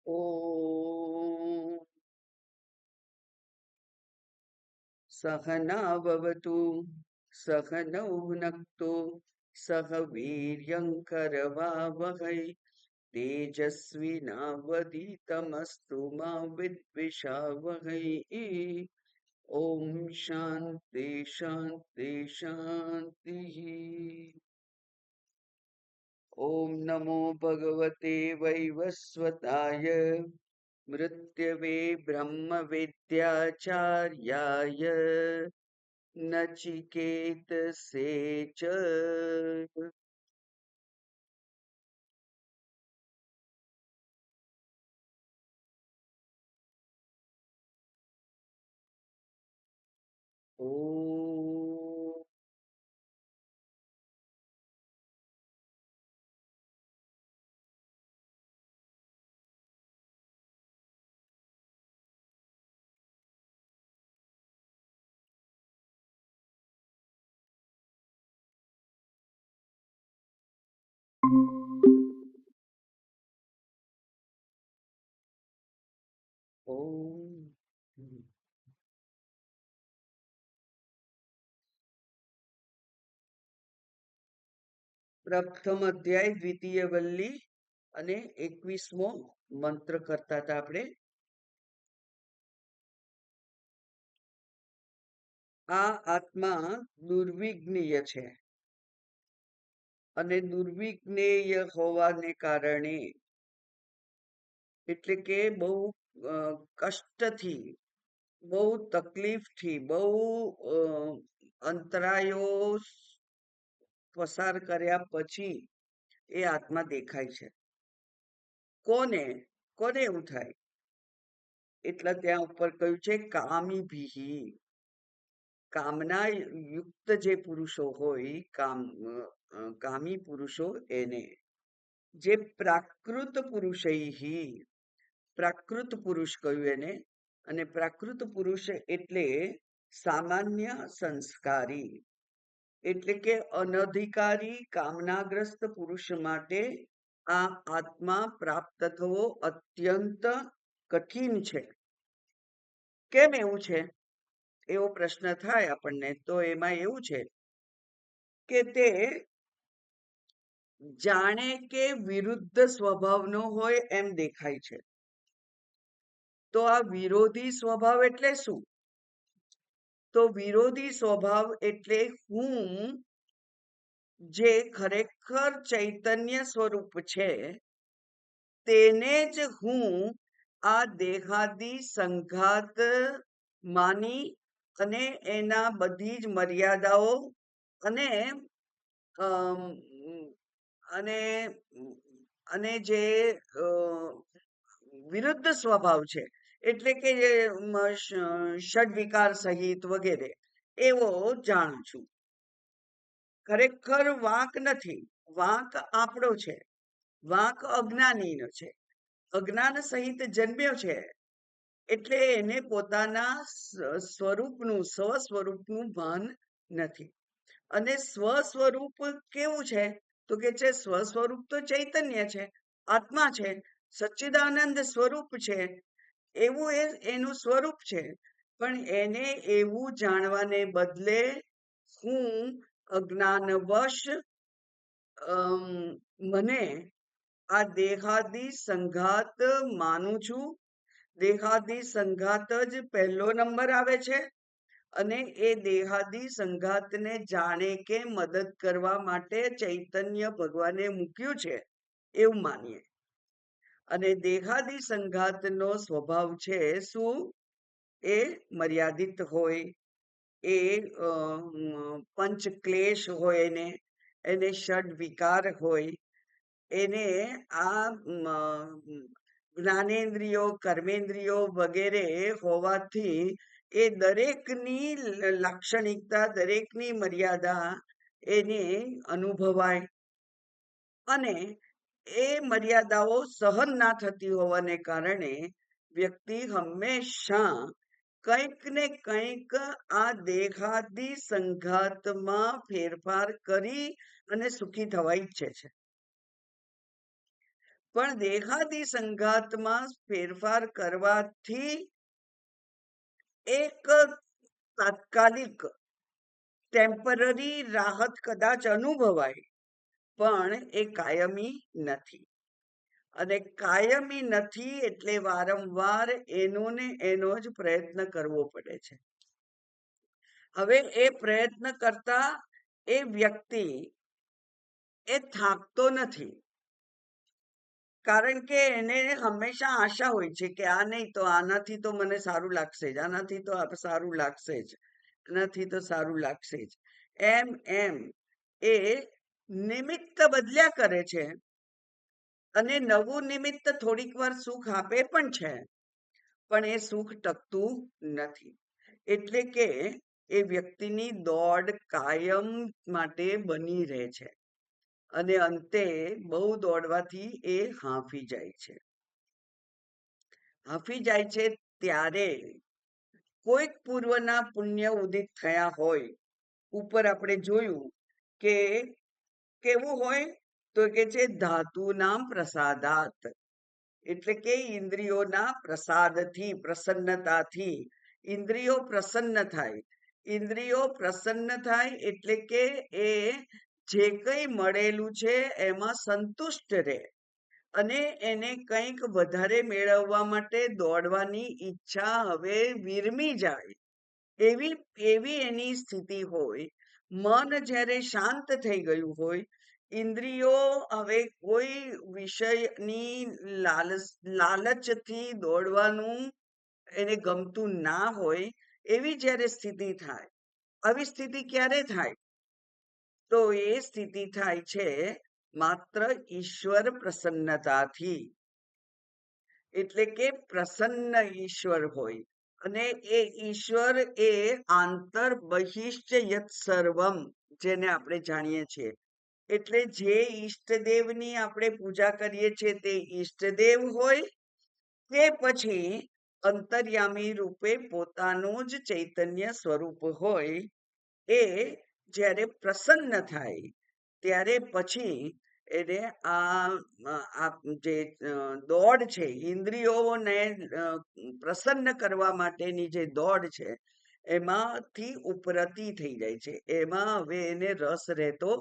ॐ सहनाववतु सहनौ भुनक्तु सह वीर्यङ्करवावहै तेजस्विनावधीतमस्तु मा विद्विषावहै। ॐ शान्ति शान्ति शान्तिः। ॐ नमो भगवते वैवस्वताय मृत्यवे ब्रह्मविद्याचार्याय नचिकेतसे च। ॐ પ્રથમ અધ્યાય દ્વિતીય વલ્લી અને 21મો મંત્ર કરતા હતા આપણે. આ આત્મા દુર્વિજ્ઞેય છે અને દુર્વિજ્ઞેય હોવાને કારણે એટલે કે બહુ કષ્ટથી, બહુ તકલીફથી, બહુ અંતરાયો પસાર કર્યા પછી એ આત્મા દેખાય છે. કોને કોને એવું થાય? એટલે ત્યાં ઉપર કહ્યું છે કામી ભીહી, કામના યુક્ત જે પુરુષો હોય, કામી પુરુષો એને, જે પ્રાકૃત પુરુષૈહી, પ્રાકૃત પુરુષ કહ્યું એને. અને પ્રાકૃત પુરુષ એટલે સામાન્ય સંસ્કારી, એટલે કે અનધિકારી કામનાગ્રસ્ત પુરુષ માટે આ આત્મા પ્રાપ્ત થવો અત્યંત કઠિન છે. કેમ એવું છે? એવો પ્રશ્ન થાય આપણને. તો એમાં એવું છે કે તે જાણે કે વિરુદ્ધ સ્વભાવનો હોય એમ દેખાય છે. તો આ વિરોધી સ્વભાવ એટલે શું? તો વિરોધી સ્વભાવ એટલે હું જે ખરેખર ચૈતન્ય સ્વરૂપ છે તેને જ હું આ દેહાદી સંઘાત માની અને એના બધી જ મર્યાદાઓ અને અને અને જે વિરુદ્ધ સ્વભાવ છે એટલે કે ષડવિકાર સહિત વગેરે એવો જાણું છું. ખરેખર વાંક નથી, વાંક આપણો છે, વાંક અજ્ઞાનીનો છે, અજ્ઞાન સહિત જન્મ્યો છે. એટલે એને પોતાના સ્વરૂપનું, સ્વસ્વરૂપનું ભાન નથી. અને સ્વસ્વરૂપ કેવું છે? તો કે છે સ્વસ્વરૂપ તો ચૈતન્ય છે, આત્મા છે, સચ્ચિદાનંદ સ્વરૂપ છે, એવું એનું સ્વરૂપ છે. પણ એને એવું જાણવાને બદલે હું અજ્ઞાનવશ મને આ દેહાદી સંઘાત માનું છું. દેહાદી સંઘાત જ પહેલો નંબર આવે છે અને એ દેહાદી સંઘાતને જાણે કે મદદ કરવા માટે ચૈતન્ય ભગવાને મૂક્યું છે એવું માનીએ. અને દેહાદી સંઘાતનો સ્વભાવ છે શું? એ મર્યાદિત હોય, એ પંચ ક્લેશ હોય, એને ષડ વિકાર હોય, એને આ જ્ઞાનેન્દ્રિયો, કર્મેન્દ્રિયો વગેરે હોવાથી એ દરેકની લાક્ષણિકતા, દરેકની મર્યાદા એને અનુભવાય અને એ મર્યાદાઓ સહન ના થતી હોવાને કારણે વ્યક્તિ હંમેશા કંઈક ને કંઈક આ દેહાદી સંઘાતમાં ફેરફાર કરી અને સુખી થવા ઈચ્છે છે. પણ દેહાદી સંઘાતમાં ફેરફાર કરવાથી એક તાત્કાલિક ટેમ્પરરી રાહત કદાચ અનુભવાય, પણ એ કાયમી નથી. અને કાયમી નથી એટલે વારંવાર એનો ને એનો જ પ્રયત્ન કરવો પડે છે. હવે એ પ્રયત્ન કરતા એ વ્યક્તિ એ થાકતો નથી, કારણ કે એને હંમેશા આશા હોય છે કે આ નહીં તો આનાથી તો મને સારું લાગશે જ, આનાથી તો સારું લાગશે જ, આનાથી તો સારું લાગશે જ. એમ એમ એ નિમિત્ત બદલ્યા કરે છે, અને નવું નિમિત્ત થોડીક વાર સુખ આપે પણ છે, પણ એ સુખ ટકતું નથી. એટલે કે એ વ્યક્તિની દોડ કાયમ માટે બની રહે છે, અને અંતે બહુ દોડવાથી એ હાંફી જાય છે. હાંફી જાય છે ત્યારે કોઈક પૂર્વના પુણ્ય ઉદિત થયા હોય. ઉપર આપણે જોયું કે કેવું હોય, તો કે છે ધાતુનામ પ્રસાદાત, એટલે કે ઇન્દ્રિયોના પ્રસાદથી, પ્રસન્નતાથી ઇન્દ્રિયો પ્રસન્ન થાય. ઇન્દ્રિયો પ્રસન્ન થાય એટલે કે એ જે કંઈ મળેલું છે એમાં સંતુષ્ટ રહે, અને એને કંઈક વધારે મેળવવા માટે દોડવાની ઈચ્છા હવે વિરમી જાય, એવી એવી એની સ્થિતિ હોય. મન જ્યારે શાંત થઈ ગયું હોય, ઇન્દ્રિયો હવે કોઈ વિષયની લાલચથી દોડવાનું એને ગમતું ના હોય, એવી જ્યારે સ્થિતિ થાય. આવી સ્થિતિ ક્યારે થાય? તો એ સ્થિતિ થાય છે માત્ર ઈશ્વર પ્રસન્નતાથી. એટલે કે પ્રસન્ન ઈશ્વર હોય, અને એ ઈશ્વર એ આંતર બહિષ્ટ યત સર્વમ, જેને આપણે જાણીએ છીએ. એટલે જે ઈષ્ટદેવની આપણે પૂજા કરીએ છીએ તે ઈષ્ટદેવ હોય, કે પછી અંતર્યામી રૂપે પોતાનું જ ચૈતન્ય સ્વરૂપ હોય, એ જ્યારે પ્રસન્ન થાય ત્યારે પછી એને આ જે દોડ છે, ઇન્દ્રિયોને પ્રસન્ન કરવા માટેની જે દોડ છે, એમાંથી ઉપરતી થઈ જાય છે. એમાં હવે એને રસ રહેતો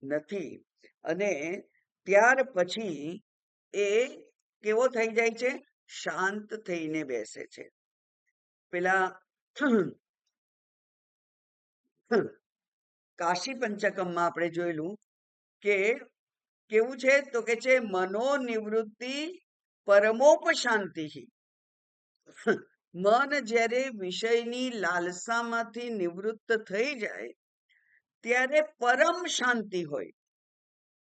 નથી, અને ત્યાર પછી એ કેવો થઈ જાય છે? શાંત થઈને બેસે છે. પેલા કાશી પંચકમમાં આપણે જોયેલું કે કેવું છે, તો કે છે મનોનિવૃત્તિ પરમોપશાંતિ. મન જ્યારે વિષયની લાલસામાંથી નિવૃત્ત થઈ જાય ત્યારે પરમ શાંતિ હોય,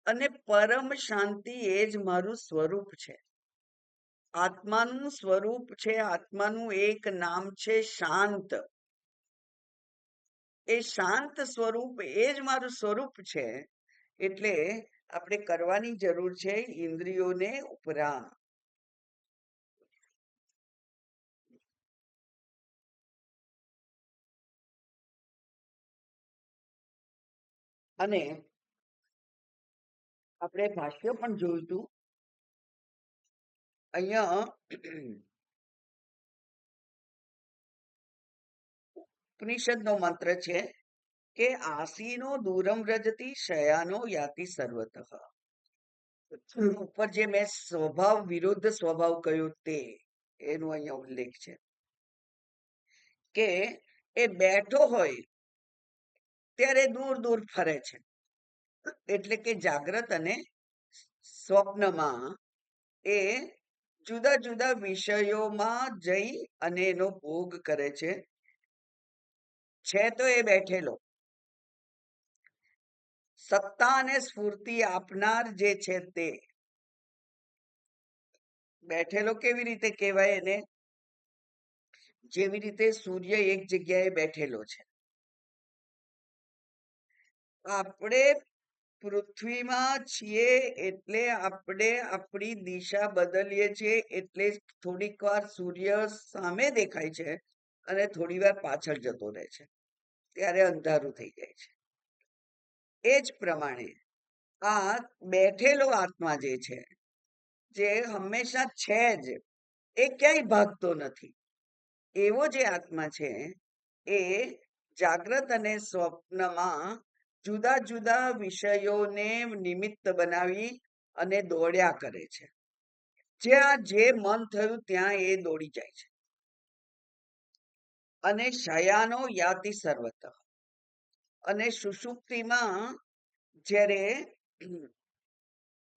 અને પરમ શાંતિ એ જ મારું સ્વરૂપ છે. આત્માનું સ્વરૂપ છે, આત્માનું એક નામ છે શાંત. એ શાંત સ્વરૂપ એ જ મારું સ્વરૂપ છે. એટલે આપણે કરવાની જરૂર છે ઇન્દ્રિયોને ઉપરામ. અને આપણે ભાષ્ય પણ જોયું હતું. અહીંયા ઉપનિષદનો મંત્ર છે કે આસીનો દૂરમ વ્રજતી શયાનો યાતિ સર્વતઃ. ઉપર જે મેં સ્વભાવ વિરુદ્ધ સ્વભાવ કહ્યું તે એનો અહીંયા ઉલ્લેખ છે કે એ બેઠો હોય ત્યારે દૂર દૂર ફરે છે. એટલે કે જાગ્રત અને સ્વપ્નમાં એ જુદા જુદા વિષયોમાં જઈ અને એનો ભોગ કરે છે. તો એ બેઠેલો સત્તા અને સ્ફૂર્તિ આપનાર જે છે તે બેઠેલો. કેવી રીતે કહેવાય એને? જેવી રીતે સૂર્ય એક જગ્યાએ બેઠેલો છે. આપણે પૃથ્વીમાં છીએ એટલે આપણે આપણી દિશા બદલીએ છીએ, એટલે થોડીક વાર સૂર્ય સામે દેખાય છે અને થોડી વાર પાછળ જતો રહે છે, ત્યારે અંધારું થઈ જાય છે. એ જ પ્રમાણે આ બેઠેલો આત્મા જે છે જે હંમેશા છે જ, એ ક્યાંય ભાગતો નથી, એવો જે આત્મા છે એ જાગ્રત અને સ્વપ્નમાં જુદા જુદા વિષયોને નિમિત્ત બનાવી અને દોડ્યા કરે છે. જ્યાં જે મન થયું ત્યાં એ દોડી જાય છે. અને શયાનો યાતિ સર્વતઃ, અને સુષુપ્તિમાં જ્યારે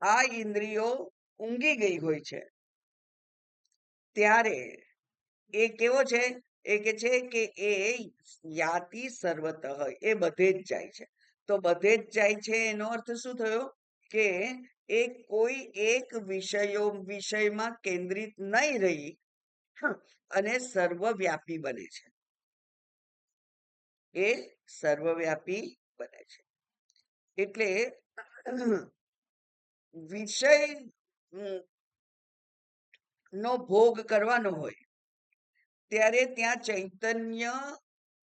આ ઇન્દ્રિયો ઊંઘી ગઈ હોય છે ત્યારે એ કેવો છે? એ કે છે કે એ યાતિ સર્વતઃ, એ બધે જ જાય છે. તો બધે જ જાય છે એનો અર્થ શું થયો? કે એ કોઈ એક વિષયમાં કેન્દ્રિત નહીં રહી અને સર્વવ્યાપી બને છે. એ સર્વવ્યાપી બને છે. એટલે વિષય નો ભોગ કરવાનો હોય ત્યારે ત્યાં ચૈતન્ય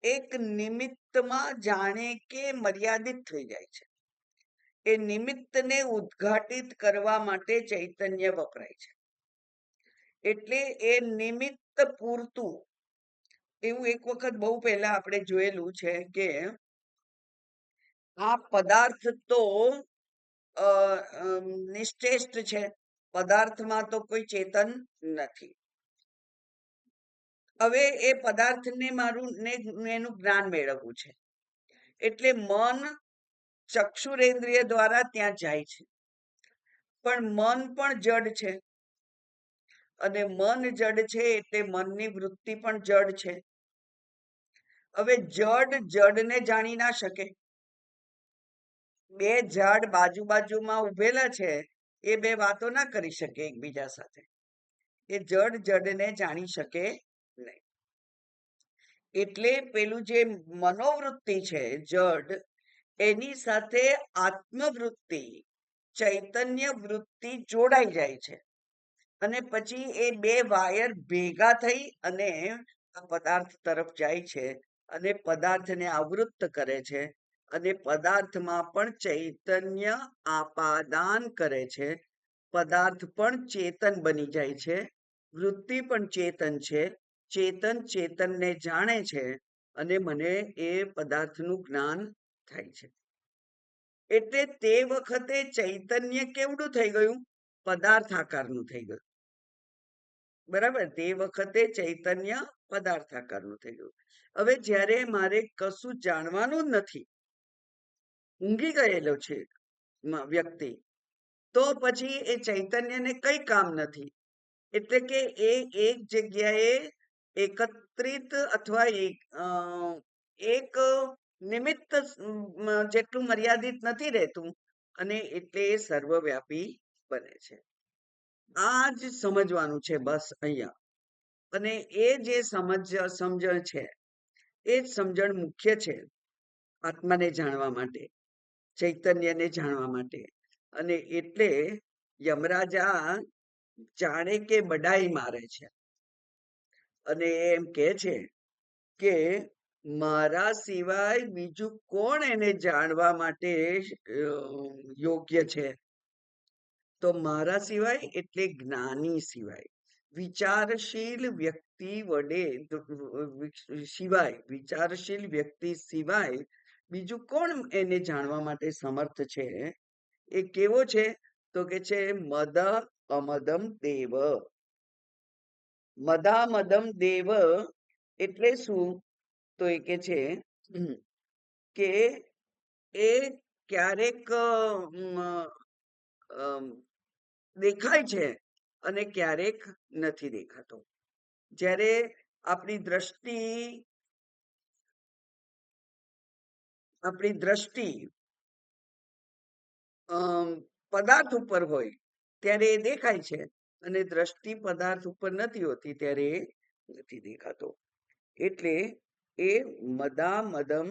એક નિમિત્તમાં જાણે કે મર્યાદિત થઈ જાય છે. એ નિમિત્તને ઉદ્ઘાટિત કરવા માટે ચૈતન્ય વપરાય છે. એટલે એ નિમિત્ત પૂરતું, એવું એક વખત બહુ પહેલા આપણે જોયેલું છે કે આ પદાર્થ તો નિશ્ચેષ્ટ છે, પદાર્થમાં તો કોઈ ચેતન નથી. હવે એ પદાર્થને મારું એનું જ્ઞાન મેળવવું છે, એટલે મન ચક્ષુરેન્દ્રિય દ્વારા ત્યાં જાય છે. પણ મન પણ જડ છે, અને મન જડ છે એટલે મનની વૃત્તિ પણ જડ છે. હવે જડને જાણી ના શકે. બે ઝાડ બાજુમાં ઉભેલા છે, એ બે વાતો ના કરી શકે એકબીજા સાથે. એ જડને જાણી શકે નહીં. એટલે પેલું જે મનોવૃત્તિ છે જડ, એની સાથે આત્મવૃત્તિ ચૈતન્ય વૃત્તિ જોડાઈ જાય છે, અને પછી એ બે વાયર ભેગા થઈ અને આ પદાર્થ તરફ જાય છે, અને પદાર્થને આવૃત્ત કરે છે, અને પદાર્થમાં પણ ચૈતન્ય આપાદાન કરે છે. પદાર્થ પણ ચેતન બની જાય છે, વૃત્તિ પણ ચેતન છે, ચેતનને જાણે છે, અને મને એ પદાર્થનું જ્ઞાન થાય છે. એટલે તે વખતે ચૈતન્ય કેવડું થઈ ગયું? પદાર્થ આકારનું થઈ ગયું. બરાબર? તે વખતે ચૈતન્ય પદાર્થ આકારનું થઈ ગયું. હવે જ્યારે મારે કશું જાણવાનું જ નથી, ઊંઘી ગયેલો છે વ્યક્તિ, તો પછી એ ચૈતન્યને કઈ કામ નથી. એટલે કે એ એક જગ્યાએ એકત્રિત અથવા એક નિમિત્ત જેટલું મર્યાદિત નથી રહેતું, અને એટલે એ સર્વવ્યાપી બને છે. આ જ સમજવાનું છે બસ અહીંયા. અને એ જે સમજણ છે, એ જ સમજણ મુખ્ય છે આત્માને જાણવા માટે, ચૈતન્યને જાણવા માટે. અને એટલે યમરાજા જાણે કે બડાઈ મારે છે, અને એમ કે છે કે મારા સિવાય બીજું કોણ એને જાણવા માટે યોગ્ય છે? તો મારા સિવાય એટલે જ્ઞાની સિવાય, વિચારશીલ વ્યક્તિ વડે સિવાય, વિચારશીલ વ્યક્તિ સિવાય બીજું કોણ એને જાણવા માટે સમર્થ છે? એ કેવો છે? તો કે છે મદ અમદમ દેવ. મદામદમ દેવ એટલે શું? તો એ કે છે કે એ ક્યારેક દેખાય છે અને ક્યારેક નથી દેખાતો. જ્યારે આપણી દ્રષ્ટિ પદાર્થ ઉપર હોય ત્યારે એ દેખાય છે, અને દ્રષ્ટિ પદાર્થ ઉપર નથી હોતી ત્યારે એ નથી દેખાતો. એટલે એ મદામદમ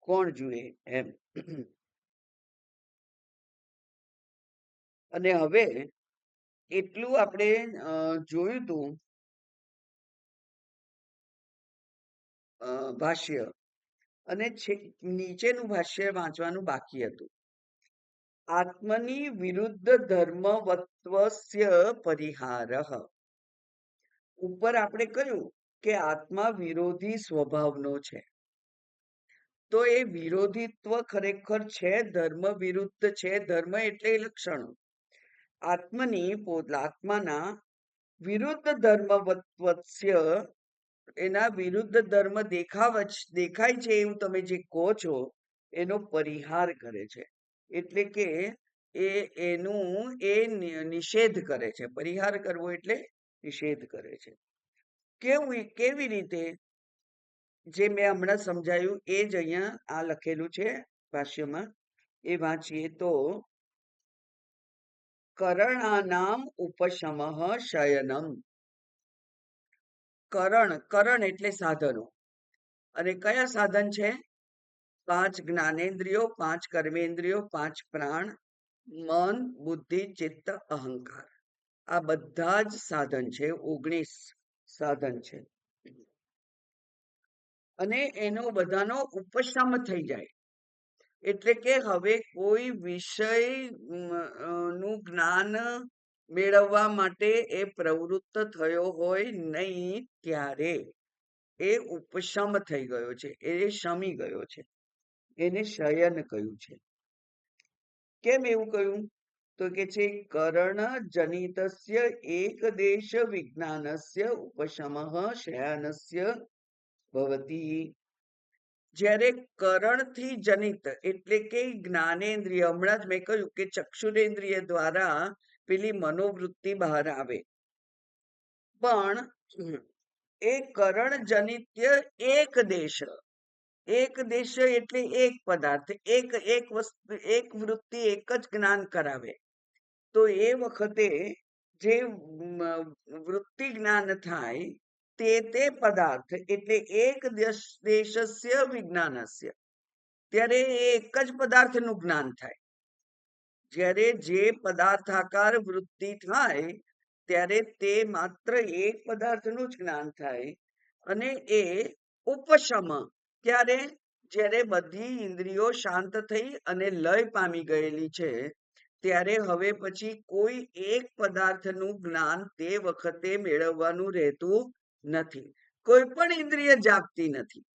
કોણ જુએ એમ. અને હવે એટલું આપણે જોયું તું ભાષ્ય, અને નીચેનું ભાષ્ય વાંચવાનું બાકી હતું. આત્મની વિરુદ્ધ ધર્મવત્વસ્ય પરિહારઃ. ઉપર આપણે કહ્યું કે આત્મા વિરોધી સ્વભાવનો છે. તો એ વિરોધીત્વ ખરેખર છે, ધર્મ વિરુદ્ધ છે. ધર્મ એટલે લક્ષણો. આત્માના વિરુદ્ધ ધર્મવત્વસ્ય, એના વિરુદ્ધ ધર્મ દેખાય છે એવું તમે જે કહો છો એનો પરિહાર કરે છે. એટલે કે એ નિષેધ કરે છે. પરિહાર કરવો એટલે નિષેધ કરે છે. કેવી રીતે? જે મેં હમણાં સમજાયું એ જ અહીંયા આ લખેલું છે ભાષ્યમાં. એ વાંચીએ તો કરણાનામ ઉપશમઃ શયનમ. કરણ એટલે સાધનો. અને કયા સાધન છે? 5 જ્ઞાનેન્દ્રિયો, 5 કર્મેન્દ્રિયો, 5 પ્રાણ, મન, બુદ્ધિ, ચિત્ત, અહંકાર. આ બધા જ સાધન છે. 19 સાધન છે. અને એનો બધાનો ઉપશમ થઈ જાય. એટલે કે હવે કોઈ વિષય નું જ્ઞાન મેળવવા માટે એ પ્રવૃત્ત થયો હોય નહીં, ત્યારે એ ઉપશમ થઈ ગયો છે, એ શમી ગયો છે. એને શયન કહ્યું છે. કેમ એવું કહ્યું? તો કે છે કરણ જનિતસ્ય એક દેશ વિજ્ઞાનસ્ય ઉપશમઃ શયાનસ્ય ભવતી. જ્યારે કરણથી જનિત એટલે કે જ્ઞાનેન્દ્રિય, હમણાં જ મેં કહ્યું કે ચક્ષુરેન્દ્રિય દ્વારા પેલી મનોવૃત્તિ બહાર આવે, પણ એ કરણ જનિત્ય એક દેશ એટલે એક પદાર્થ, એક વસ્તુ, એક વૃત્તિ, એક જ જ્ઞાન કરાવે. તો એ વખતે જે વૃત્તિ જ્ઞાન થાય તે પદાર્થ એટલે એક દેશસ્ય વિજ્ઞાનસ્ય, ત્યારે એક જ પદાર્થનું જ્ઞાન થાય. જ્યારે જે પદાર્થાકાર વૃત્તિ થાય ત્યારે તે માત્ર એક પદાર્થનું જ જ્ઞાન થાય. અને એ ઉપશમ ત્યારે, જ્યારે બધી ઇન્દ્રિયો શાંત થઈ અને લય પામી ગયેલી છે, ત્યારે હવે પછી કોઈ એક પદાર્થનું જ્ઞાન તે વખતે મેળવવાનું રહેતું નથી. કોઈ પણ ઇન્દ્રિય જાગતી નથી,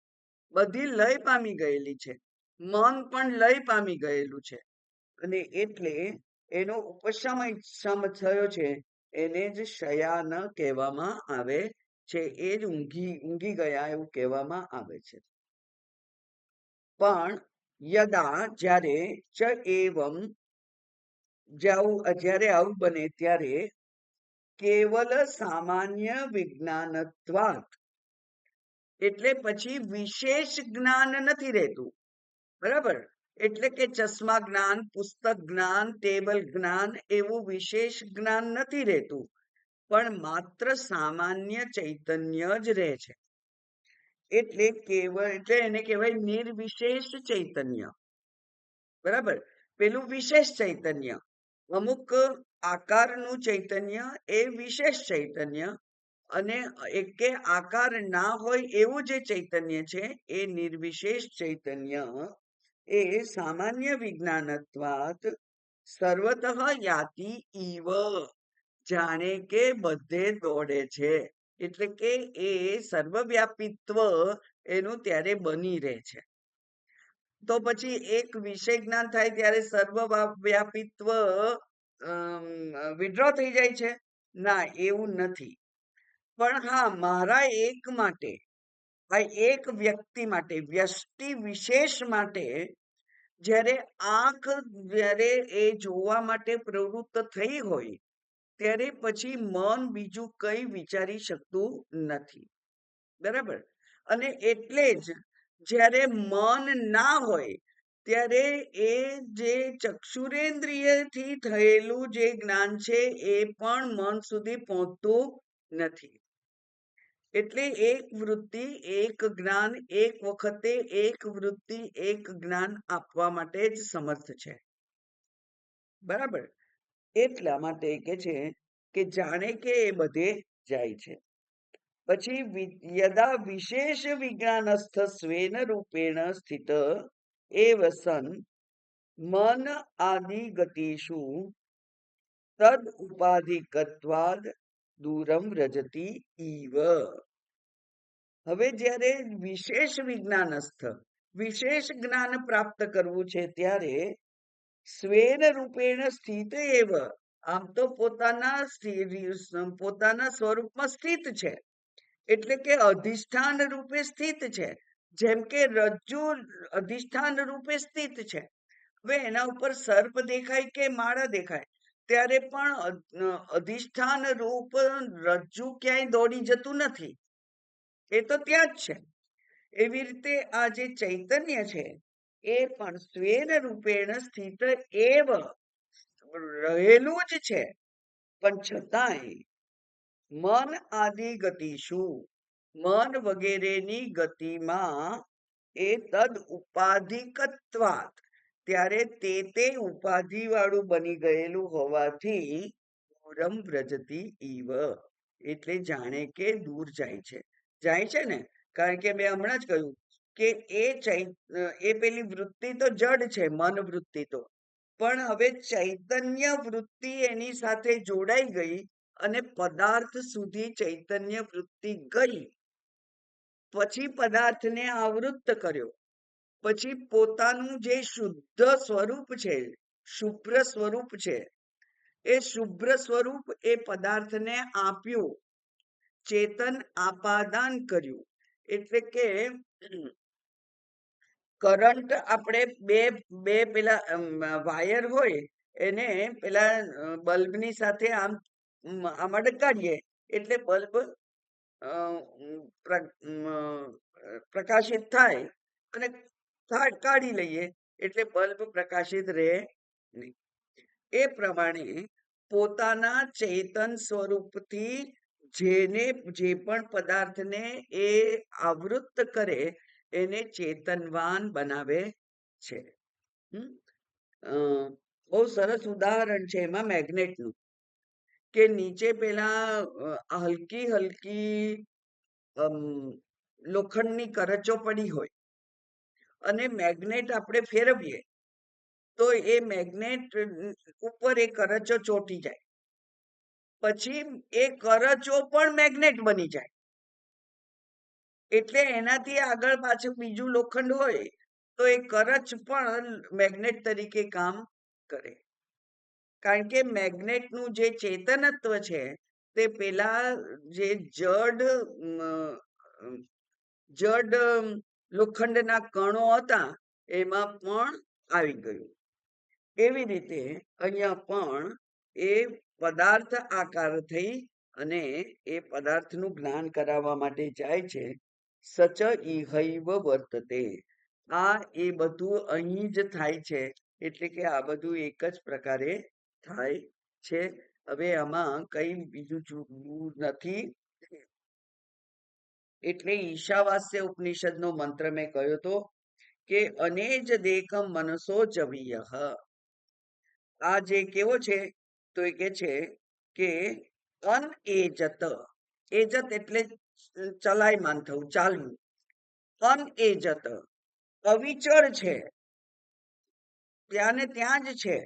બધી લય પામી ગયેલી છે. મન પણ લય પામી ગયેલું છે. અને એટલે એનો ઉપશમ થયો છે. એને જ શયાન કહેવામાં આવે છે. એ જ ઊંઘી ગયા એવું કહેવામાં આવે છે. પણ યદા, જ્યારે ચ એવમ, જ્યારે આવું બને ત્યારે કેવલ સામાન્ય વિજ્ઞાનત્વાત, એટલે પછી વિશેષ જ્ઞાન નથી રહેતું. બરાબર? એટલે કે ચશ્મા જ્ઞાન, પુસ્તક જ્ઞાન, ટેબલ જ્ઞાન એવું વિશેષ જ્ઞાન નથી રહેતું, પણ માત્ર સામાન્ય ચૈતન્ય જ રહે છે. એટલે એને કહેવાય નિર્વિશેષ ચૈતન્ય. બરાબર? પેલું વિશેષ ચૈતન્ય, અમુક આકારનું ચૈતન્ય એ વિશેષ ચૈતન્ય, અને એકે આકાર ના હોય એવું જે ચૈતન્ય છે એ નિર્વિશેષ ચૈતન્ય. એ સામાન્ય વિજ્ઞાનત્વાત સર્વતઃ યાતિ ઈવ, જાણે કે બધે દોડે છે. એટલે કે એ સર્વવ્યાપીત્વ એનું ત્યારે બની રહે છે. તો પછી એક વિષય જ્ઞાન થાય ત્યારે સર્વવ્યાપીત્વ વિડ્રો થઈ જાય છે? ના, એવું નથી. પણ હા, મારા એક માટે, એક વ્યક્તિ માટે, વ્યષ્ટિ વિશેષ માટે, જ્યારે આંખ જ્યારે એ જોવા માટે પ્રવૃત્ત થઈ હોય, ત્યારે પછી મન બીજું કઈ વિચારી શકતું નથી. બરાબર? અને એટલે જ જ્યારે મન ના હોય ત્યારે એ જે ચક્ષુરેન્દ્રિયથી થયેલું જે જ્ઞાન છે એ પણ મન સુધી પહોંચતું નથી. એટલે એક વૃત્તિ એક જ્ઞાન, એક વખતે એક વૃત્તિ એક જ્ઞાન આપવા માટે જ સમર્થ છે. બરાબર? એટલા માટે કે છે કે જાણે કે એ બધે જાય છે. પછી યદા વિશેષ વિજ્ઞાનસ્થ સ્વેન રૂપેણ સ્થિત એવ સન, મન આદિ ગતિષુ તદ ઉપાધિકત્વાદ દૂરમ રજતી ઈવ. હવે જ્યારે વિશેષ વિજ્ઞાનસ્થ વિશેષ જ્ઞાન પ્રાપ્ત કરવું છે ત્યારે સ્વેન રૂપેણ સ્થિત એવ, આમ તો પોતાના સ્વરૂપમાં સ્થિત છે, એટલે કે અધિષ્ઠાન રૂપે સ્થિત છે. જેમ કે રજ્જુ અધિષ્ઠાન રૂપે સ્થિત છે. હવે એના ઉપર સર્પ દેખાય કે માળા દેખાય ત્યારે પણ અધિષ્ઠાન રૂપ રજ્જુ ક્યાંય દોડી જતું નથી, એ તો ત્યાં જ છે. એવી રીતે આ જે ચૈતન્ય છે એ પણ સ્વેન રૂપેણ સ્થિત એવ રહેલું જ છે, પણ છતાંય મન આદિ ગતિશું, મન વગેરેની ગતિમાં એ તદ ઉપાધિકત્વાત, ત્યારે તે ઉપાધિ વાળું બની ગયેલું હોવાથી દૂરમ વ્રજતી ઈવ, એટલે જાણે કે દૂર જાય છે ને. કારણ કે મેં હમણાં જ કહ્યું કે એ પેલી વૃત્તિ તો જડ છે, મન વૃત્તિ તો, પણ હવે ચૈતન્ય વૃત્તિ એની સાથે જોડાઈ ગઈ અને પદાર્થ સુધી ચૈતન્ય વૃત્તિ ગઈ, પછી પદાર્થને આવૃત્ત કર્યો, પછી પોતાનું જે શુદ્ધ સ્વરૂપ છે, શુભ્ર સ્વરૂપ છે, એ શુભ્ર સ્વરૂપ એ પદાર્થને આપ્યું, ચેતન આપાદાન કર્યું. એટલે કે કરંટ આપણે બે પેલા વાયર હોય એને પેલા બલ્બની સાથે આમાં ડકાડીએ એટલે બલ્બ પ્રકાશિત થાય, અને કાઢી લઈએ એટલે બલ્બ પ્રકાશિત રહે નહીં. એ પ્રમાણે પોતાના ચેતન સ્વરૂપથી જે પણ પદાર્થને એ આવૃત્ત કરે એને ચેતનવાન બનાવે છે. બહુ સરસ ઉદાહરણ છે એમાં મેગ્નેટનું, કે નીચે પેલા હલકી હલકી લોખંડની કરચો પડી હોય અને મેગ્નેટ આપણે ફેરવીએ તો એ મેગ્નેટ ઉપર એ કરચો ચોંટી જાય, પછી એ કરચો પણ મેગ્નેટ બની જાય. એટલે એનાથી આગળ પાછળ બીજું લોખંડ હોય તો એ કરચ પણ મેગ્નેટ તરીકે કામ કરે. કારણ કે મેગ્નેટનું જે ચેતનત્વ છે તે પેલા જે જડ લોખંડના કણો હતા એમાં પણ આવી ગયું. એવી રીતે અહીંયા પણ એ પદાર્થ આકાર થઈ અને એ પદાર્થનું જ્ઞાન કરાવવા માટે જાય છે. સચ ઇહૈવ વર્તતે, આ એ બધું અહીં જ થાય છે, એટલે કે આ બધું એક જ પ્રકારે થાય છે. હવે આમાં કઈ બીજું જુદું નથી. એટલે ઈશાવાસ્ય ઉપનિષદનો મંત્ર મેં કહ્યો તો કે અનેજ દેકમ મનસો જવીય, આ જે કેવો છે તો એ કે છે કે અનએજત, એજત એટલે ચલાયમાન થવું, ચાલવું. અનએજત અવિચળ છે, ત્યાં ને ત્યાં જ છે,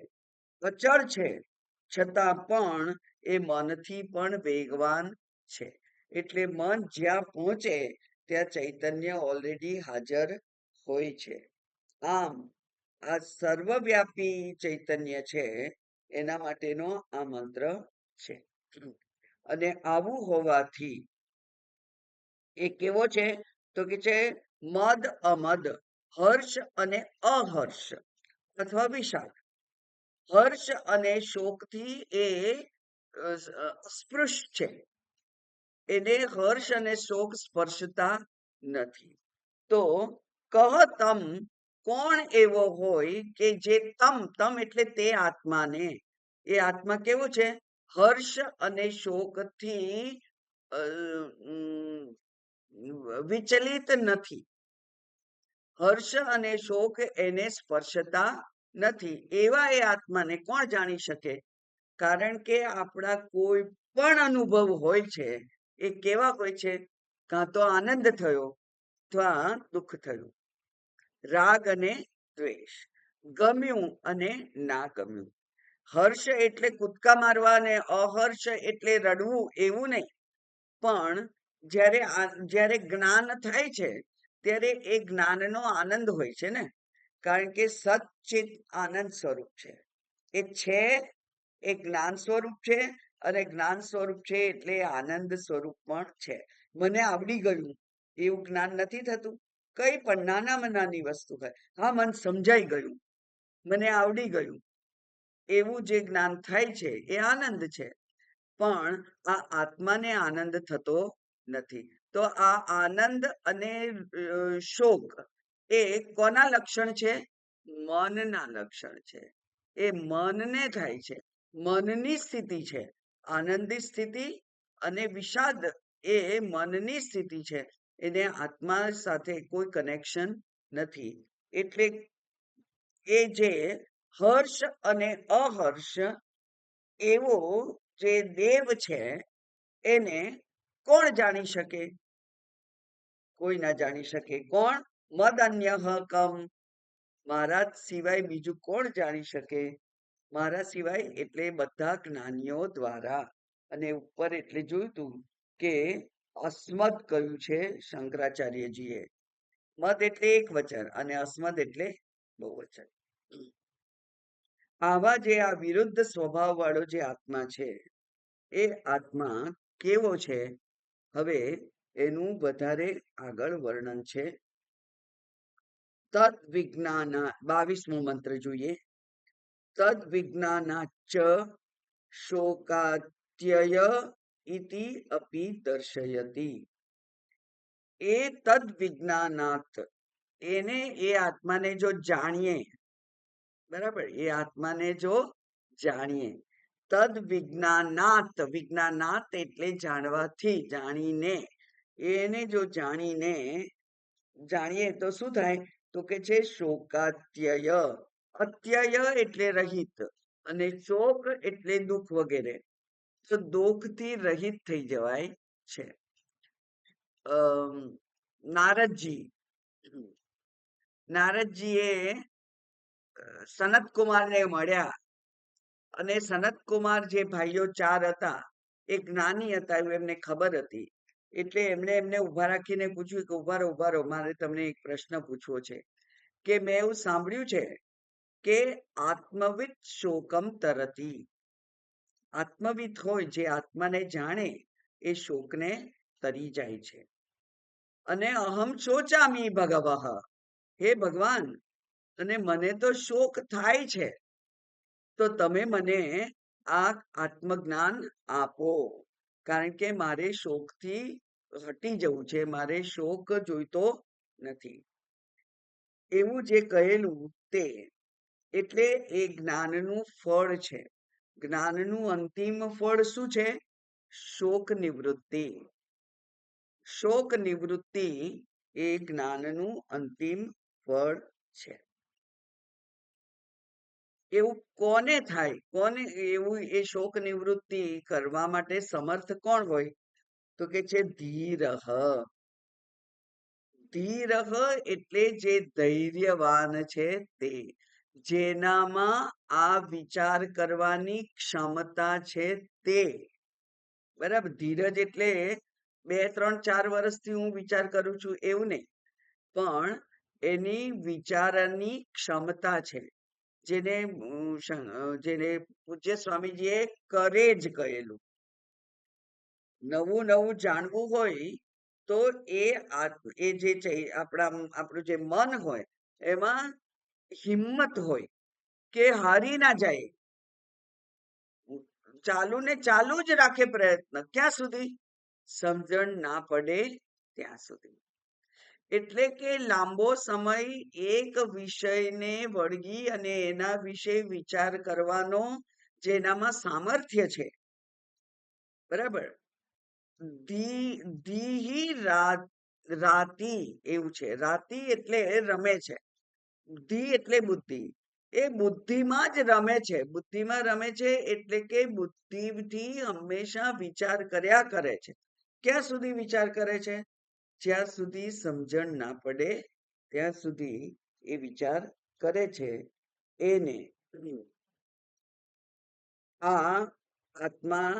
અચળ છે, છતાં પણ એ મનથી પણ વેગવાન છે. એટલે મન જ્યાં પહોંચે ત્યાં ચૈતન્ય ઓલરેડી હાજર હોય છે. આમ આ સર્વવ્યાપી ચૈતન્ય છે એના માટેનો આ મંત્ર છે. અને આવું હોવાથી એ કેવો છે તો કે છે મદ અમદ, હર્ષ અને અહર્ષ અથવા વિષાદ. હર્ષ અને શોકથી એ સ્પૃશ છે, એને હર્ષ અને શોક સ્પર્શતા નથી. તો કહ તમ, કોણ એવો હોય કે જે તમ એટલે તે આત્માને, એ આત્મા કેવો છે હર્ષ અને શોકથી વિચલિત નથી. હર્ષ અને શોક એને સ્પર્શતા નથી. એવા એ આત્માને કોણ જાણી શકે? કારણ કે આપણા કોઈ પણ અનુભવ હોય છે એ કેવા હોય છે? કાં તો આનંદ થયો અથવા દુઃખ થયું, રાગ અને દ્વેષ. ગમ્યું અને ના ગમ્યું. હર્ષ એટલે કૂદકા મારવા અને અહર્ષ એટલે રડવું એવું નહીં. પણ જ્યારે જ્ઞાન થાય છે ત્યારે એ જ્ઞાનનો આનંદ હોય છે ને, કારણ કે સચ્ચિત આનંદ સ્વરૂપ છે. એ જ્ઞાન સ્વરૂપ છે, અને જ્ઞાન સ્વરૂપ છે એટલે આનંદ સ્વરૂપ પણ છે. મને આવડી ગયું એવું જ્ઞાન નથી થતું. કઈ પણ નાનામાં નાની વસ્તુ હોય, હા મને સમજાઈ ગયું, મને આવડી ગયું, એવું જે જ્ઞાન થાય છે એ આનંદ છે. પણ આ આત્માને આનંદ થતો નથી. તો આ આનંદ અને શોક એ કોના લક્ષણ છે? મનના લક્ષણ છે. એ મનને થાય છે, મનની સ્થિતિ છે. આનંદી સ્થિતિ અને વિષાદ એ મનની સ્થિતિ છે. એને આત્મા સાથે કોઈ કનેક્શન નથી. એટલે એ જે હર્ષ અને અહર્ષ એવો જે દેવ છે એને કોણ જાણી શકે? કોઈ ના જાણી શકે. કોણ? મદ અન્ય કમ, મારા સિવાય બીજું કોણ જાણી શકે? મારા સિવાય એટલે બધા જ્ઞાનીઓ દ્વારા. અને ઉપર એટલે જોયું તું કે અસ્મદ કહ્યું છે શંકરાચાર્યજીએ. મદ એટલે એક વચન અને અસ્મદ એટલે બહુવચન. આવા જે આ વિરુદ્ધ સ્વભાવ વાળો જે આત્મા છે એ આત્મા કેવો છે? હવે એનું વધારે આગળ વર્ણન છે. તદ વિજ્ઞાના 22મો મંત્ર જોઈએ. તદ વિજ્ઞાનાચ શોકાત્યય ઇતિ અપી દર્શયતિ. એ તદ વિજ્ઞાનાત, એને એ આત્માને જો જાણીએ, બરાબર, એ આત્માને જો જાણીએ, તદ વિજ્ઞાનાત, વિજ્ઞાનાત એટલે જાણવાથી, જાણીને, એને જો જાણીએ તો શું થાય? તો કે છે શોકાત્યય. અત્યય એટલે રહિત, અને શોક એટલે દુઃખ વગેરે. તો દુઃખથી રહિત થઈ જવાય છે. નારદજીએ સનત કુમારને મળ્યા, અને સનત કુમાર જે ભાઈઓ 4 હતા એ જ્ઞાની હતા એવું એમને ખબર હતી. એટલે એમને ઉભા રાખીને પૂછ્યું કે ઉભા રહો, મારે તમને એક પ્રશ્ન પૂછવો છે. કે મેં એવું સાંભળ્યું છે કે આત્મવિદ શોકમ તરતી. આત્મવિદ હોય જે આત્માને જાણે એ શોકને તરી જાય છે. અને અહમ શોચામી ભગવઃ, હે ભગવાન, અને મને તો શોક થાય છે, તો તમે મને આ આત્મજ્ઞાન આપો, કારણ કે મારે શોકથી હટી જવું છે, મારે શોક જોઈતો નથી. એવું જે કહેલું તે એટલે એ જ્ઞાનનું ફળ છે. જ્ઞાનનું અંતિમ ફળ શું છે? શોક નિવૃત્તિ. શોક નિવૃત્તિ એ જ્ઞાનનું અંતિમ ફળ છે. એવું કોને થાય? કોને એવું એ શોક નિવૃત્તિ કરવા માટે સમર્થ કોણ હોય? તો કે છે ધીરહ. ધીરહ એટલે જે ધૈર્યવાન છે તે, જેનામાં આ વિચાર કરવાની ક્ષમતા છે તે. બરાબર, ધીરજ એટલે 2, 3, 4 વર્ષથી હું વિચાર કરું છું એવું નહીં, પણ એની વિચારવાની ક્ષમતા છે, જેને પૂજ્ય સ્વામીજીએ કરે જ કહેલું. નવું નવું જાણવું હોય તો એ જે આપણું જે મન હોય એમાં હિંમત હોય કે હારી ના જાય, ચાલુ ને ચાલુ જ રાખે પ્રયત્ન. ક્યાં સુધી? સમજણ ના પડે ત્યાં સુધી. એટલે કે લાંબો સમય એક વિષયને વળગી અને એના વિશે વિચાર કરવાનો જેનામાં સામર્થ્ય છે, બરાબર, રાતી એવું છે. રાતી એટલે રમે છે. ધી એટલે બુદ્ધિ. એ બુદ્ધિમાં જ રમે છે. બુદ્ધિમાં રમે છે એટલે કે બુદ્ધિથી હંમેશા વિચાર કર્યા કરે છે. ક્યાં સુધી વિચાર કરે છે? જ્યાં સુધી સમજણ ના પડે ત્યાં સુધી એ વિચાર કરે છે. એને આ આત્મા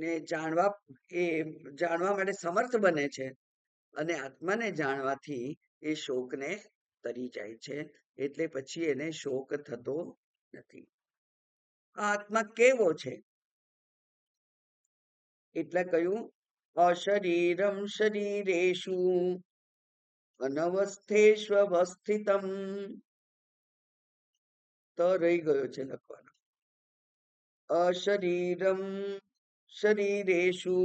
ને જાણવા માટે સમર્થ બને છે, અને આત્માને જાણવાથી એ શોકને તરી જાય છે, એટલે પછી એને શોક થતો નથી. આ આત્મા કેવો છે? એટલે કહ્યું અશરીરમ શરીરેષુ અનવસ્થેષ્વસ્થિતમ. તો રહી ગયો છે લખવાનો. અશરીરમ શરીરેષુ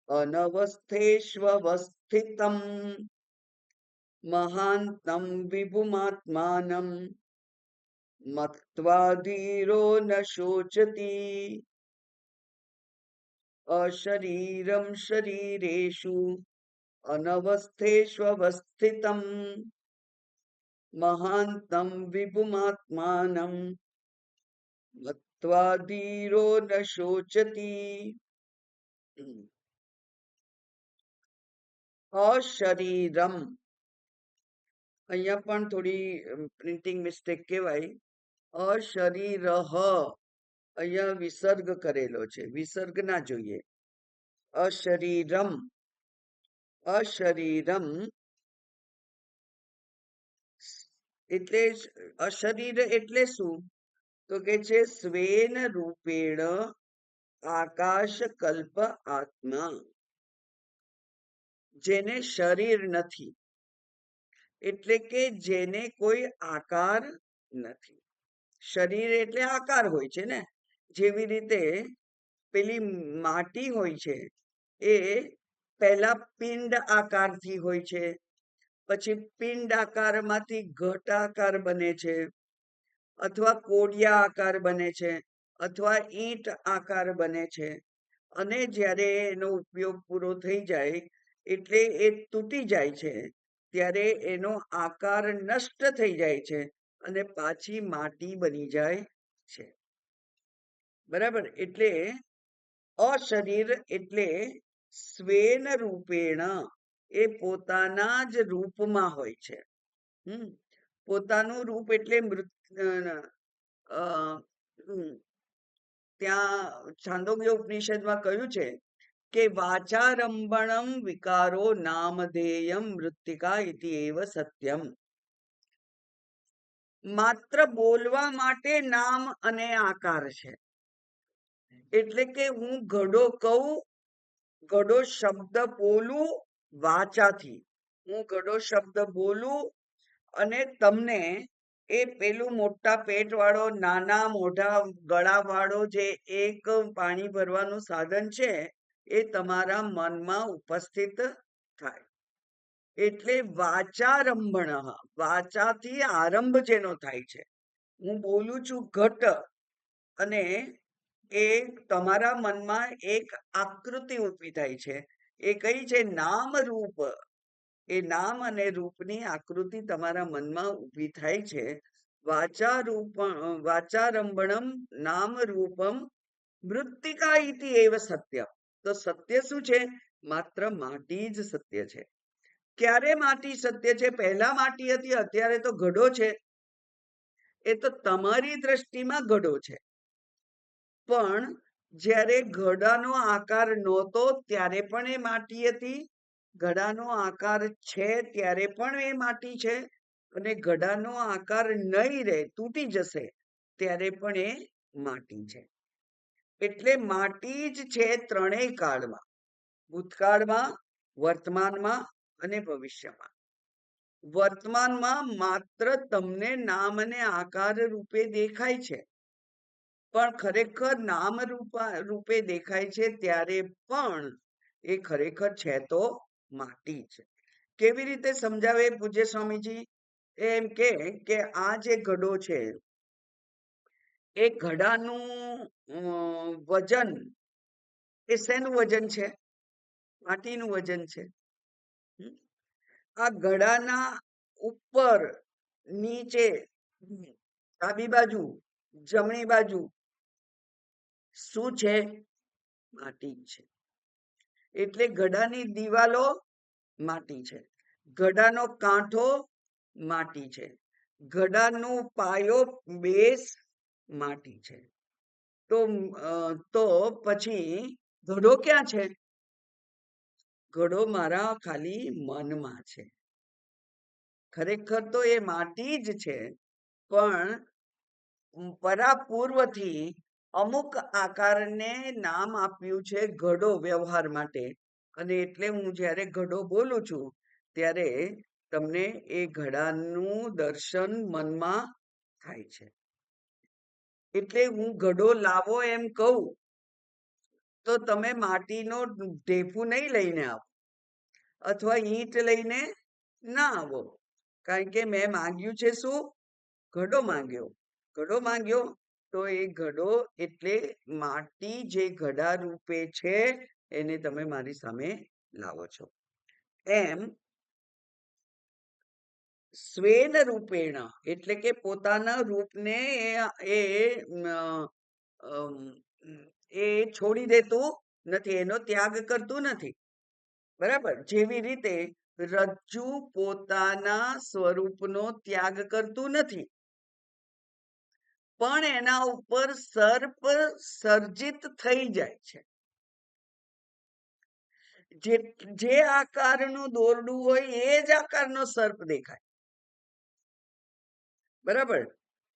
અનવસ્થેષ્વસ્થિતમ મહાન્તમ વિભુમાત્માનમ મત્વા ધીરો ન શોચતી. અશરીરમ શરીરેષુ અનવસ્થેષ્વસ્થિતમ મહાન્તમ વિભુમાત્માનમ મત્વા ધીરો ન શોચતી. અશરીરમ, અહીંયા પણ થોડી પ્રિન્ટિંગ મિસ્ટેક કહેવાય. અશરીરહ, અહીંયા વિસર્ગ કરેલો છે, વિસર્ગ ના જોઈએ. અશરીરમ, અશરીરમ એટલે અશરીર એટલે શું? તો કે છે સ્વેન રૂપેણ આકાશ કલ્પ આત્મા, જેને શરીર નથી, એટલે કે જેને કોઈ આકાર નથી. શરીર એટલે આકાર હોય છે ને, જેવી રીતે પેલી માટી હોય છે એ પહેલા પિંડ આકારથી હોય છે, પછી પિંડ આકારમાંથી ઘટ આકાર બને છે, અથવા કોડિયા આકાર બને છે, અથવા ઈંટ આકાર બને છે, અને જ્યારે એનો ઉપયોગ પૂરો થઈ જાય એટલે એ તૂટી જાય છે, ત્યારે એનો આકાર નષ્ટ થઈ જાય છે અને પાછી માટી બની જાય છે. બરાબર? એટલે અશરીર એટલે સ્વેન રૂપેણ, એ પોતાના જ રૂપમાં હોય છે. પોતાનું રૂપ એટલે ત્યાં છાંદોગ્ય ઉપનિષદમાં કહ્યું છે કે વાચારંભણમ વિકારો નામધેયમ મૃત્તિકા ઇતિ એવ સત્યમ. માત્ર બોલવા માટે નામ અને આકાર છે. એટલે કે હું ઘડો કહું, ઘડો શબ્દ બોલું વાચાથી, હું ઘડો શબ્દ બોલું અને તમને એ પેલું મોટા પેટ વાળો, નાના મોઢા ગળા વાળો જે એક પાણી ભરવાનું સાધન છે એ તમારા મનમાં ઉપસ્થિત થાય. એટલે વાચારંભણ, વાચાથી આરંભ જેનો થાય છે. હું બોલું છું ઘટ, અને એ તમારા મનમાં એક આકૃતિ ઊભી થાય છે. એ કઈ છે? નામ રૂપ. એ નામ અને રૂપની આકૃતિ તમારા મનમાં ઊભી થાય છે. વાચારંભણમ નામ રૂપમ મૃત્તિકા ઇતિ એવ સત્ય. તો સત્ય શું છે? માત્ર માટી જ સત્ય છે. ક્યારે માટી સત્ય છે? પહેલા માટી હતી, અત્યારે તો ઘડો છે. એ તો તમારી દ્રષ્ટિમાં ઘડો છે, પણ જ્યારે ઘડાનો આકાર નહોતો ત્યારે પણ એ માટી હતી, ઘડાનો આકાર છે ત્યારે પણ એ માટી છે, અને ઘડાનો આકાર નહીં રહે, તૂટી જશે ત્યારે પણ એ માટી છે. એટલે માટી જ છે ત્રણેય કાળમાં, ભૂતકાળમાં, વર્તમાનમાં અને ભવિષ્યમાં. વર્તમાનમાં માત્ર તમને નામ અને આકાર રૂપે દેખાય છે, પણ ખરેખર નામ રૂપે દેખાય છે ત્યારે પણ એ ખરેખર છે તો માટી છે. કેવી રીતે સમજાવે પૂજ્ય સ્વામીજી? એમ કે આ જે ઘડો છે એ ઘડાનું વજન એ શેનું વજન છે? માટીનું વજન છે. આ ઘડાના ઉપર, નીચે, ડાબી બાજુ, જમણી બાજુ શું છે? માટી છે. એટલે ઘડાની દિવાલો માટી છે, ઘડાનો કાંઠો માટી છે, ઘડાનો પાયો બેઝ માટી છે. તો પછી ઘડો ક્યાં છે? ઘડો મારા ખાલી મનમાં છે. ખરેખર તો એ માટી જ છે, પણ પરાપૂર્વથી અમુક આકારને નામ આપ્યું છે ઘડો વ્યવહાર માટે. અને એટલે હું જ્યારે ઘડો બોલું છું ત્યારે તમને એ ઘડાનું દર્શન મનમાં થાય છે. એટલે હું ઘડો લાવો એમ કહું તો તમે માટીનો ઢેફું નહીં લઈને આવો, અથવા ઈંટ લઈને ના આવો. કારણ કે મેં માંગ્યું છે શું? ઘડો માંગ્યો. ઘડો માંગ્યો તો એ ઘડો એટલે માટી જે ઘડા રૂપે છે એને તમે મારી સામે લાવો છો. એમ સ્વેન રૂપેણ એટલે કે પોતાના રૂપને એ એ છોડી દેતું નથી, એનો ત્યાગ કરતું નથી. બરાબર? જેવી રીતે રજ્જુ પોતાના સ્વરૂપનો ત્યાગ કરતું નથી, પણ એના ઉપર સર્પ સર્જિત થઈ જાય છે. જે આકારનું દોરડું હોય એ જ આકારનો સર્પ દેખાય. બરાબર?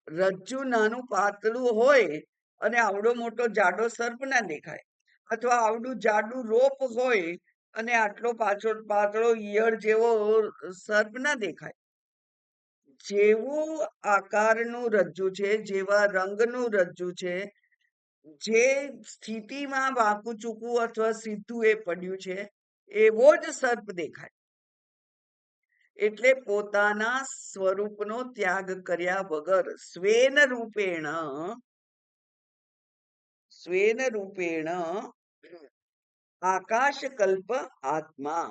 રજ્જુ નાનું પાતળું હોય અને આવડો મોટો જાડો સર્પ ના દેખાય, અથવા આવડું જાડું રોપ હોય અને આટલો પાતળો ઈયળ જેવો સર્પ ના દેખાય. જેવું આકારનું રજ્જુ છે, જેવા રંગનું રજ્જુ છે, જે સ્થિતિમાં વાંકું ચૂકું અથવા સીધું એ પડ્યું છે, એવો જ સર્પ દેખાય. એટલે પોતાના સ્વરૂપનો ત્યાગ કર્યા વગર સ્વેન રૂપેણ આકાશકલ્પ આત્મા.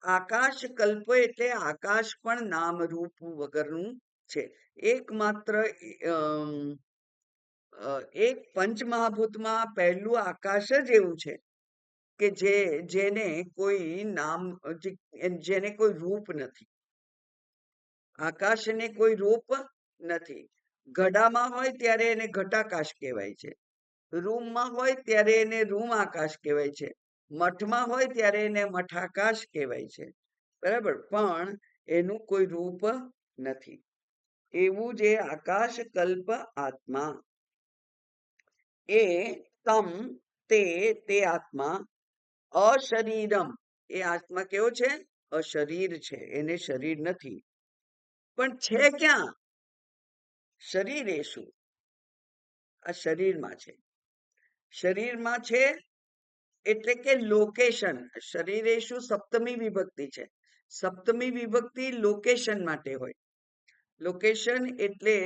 આકાશકલ્પ એટલે આકાશ પણ નામ રૂપ વગરનું છે. એકમાત્ર એક પંચમહાભૂતમાં પહેલું આકાશ જ એવું છે કે જેને કોઈ નામ, જેને કોઈ રૂપ નથી. આકાશને કોઈ રૂપ નથી. ઘડામાં હોય ત્યારે એને ઘટાકાશ કહેવાય છે. રૂમમાં હોય ત્યારે એને રૂમ આકાશ કહેવાય છે. મઠમાં હોય ત્યારે એને મઠાકાશ કહેવાય છે. બરાબર? પણ એનું કોઈ રૂપ નથી. એવું જે આકાશ કલ્પ આત્મા, એ તમ તે આત્મા અશરીરમ, એ આત્મા કેવો છે? અશરીર છે, એને શરીર નથી. પણ છે ક્યાં? શરીરે શું? આ શરીરમાં છે. શરીરમાં છે એટલે કે લોકેશન. શરીરે શું સપ્તમી વિભક્તિ છે. સપ્તમી વિભક્તિ લોકેશન માટે હોય. લોકેશન એટલે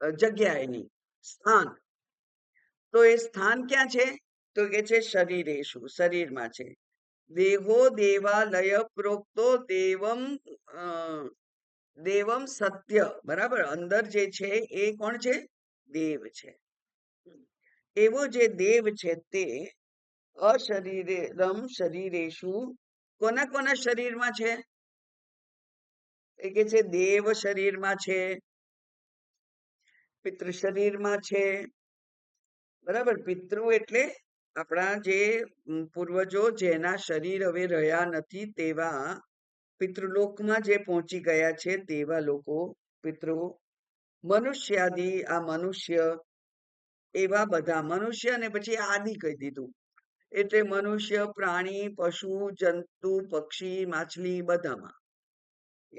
જગ્યા, એની સ્થાન. તો એ સ્થાન ક્યાં છે? તો કે છે શરીરે શું, શરીરમાં છે. દેહો દેવાલય પ્રોક્તો દેવમ સત્ય. બરાબર? અંદર જે છે એ કોણ છે? દેવ છે. એવો જે દેવ છે તે અશરીરમ શરીરેશુ, કોના કોના શરીરમાં છે? એ કે છે દેવ શરીરમાં છે, પિતૃ શરીરમાં છે. બરાબર? પિતૃ એટલે આપણા જે પૂર્વજો, જેના શરીર હવે રહ્યા નથી, તેવા પિતૃલોકમાં જે પહોંચી ગયા છે તેવા લોકો પિતૃ. મનુષ્યાદિ, આ મનુષ્ય, એવા બધા મનુષ્ય, અને પછી આદિ કહી દીધું. એટલે મનુષ્ય, પ્રાણી, પશુ, જંતુ, પક્ષી, માછલી,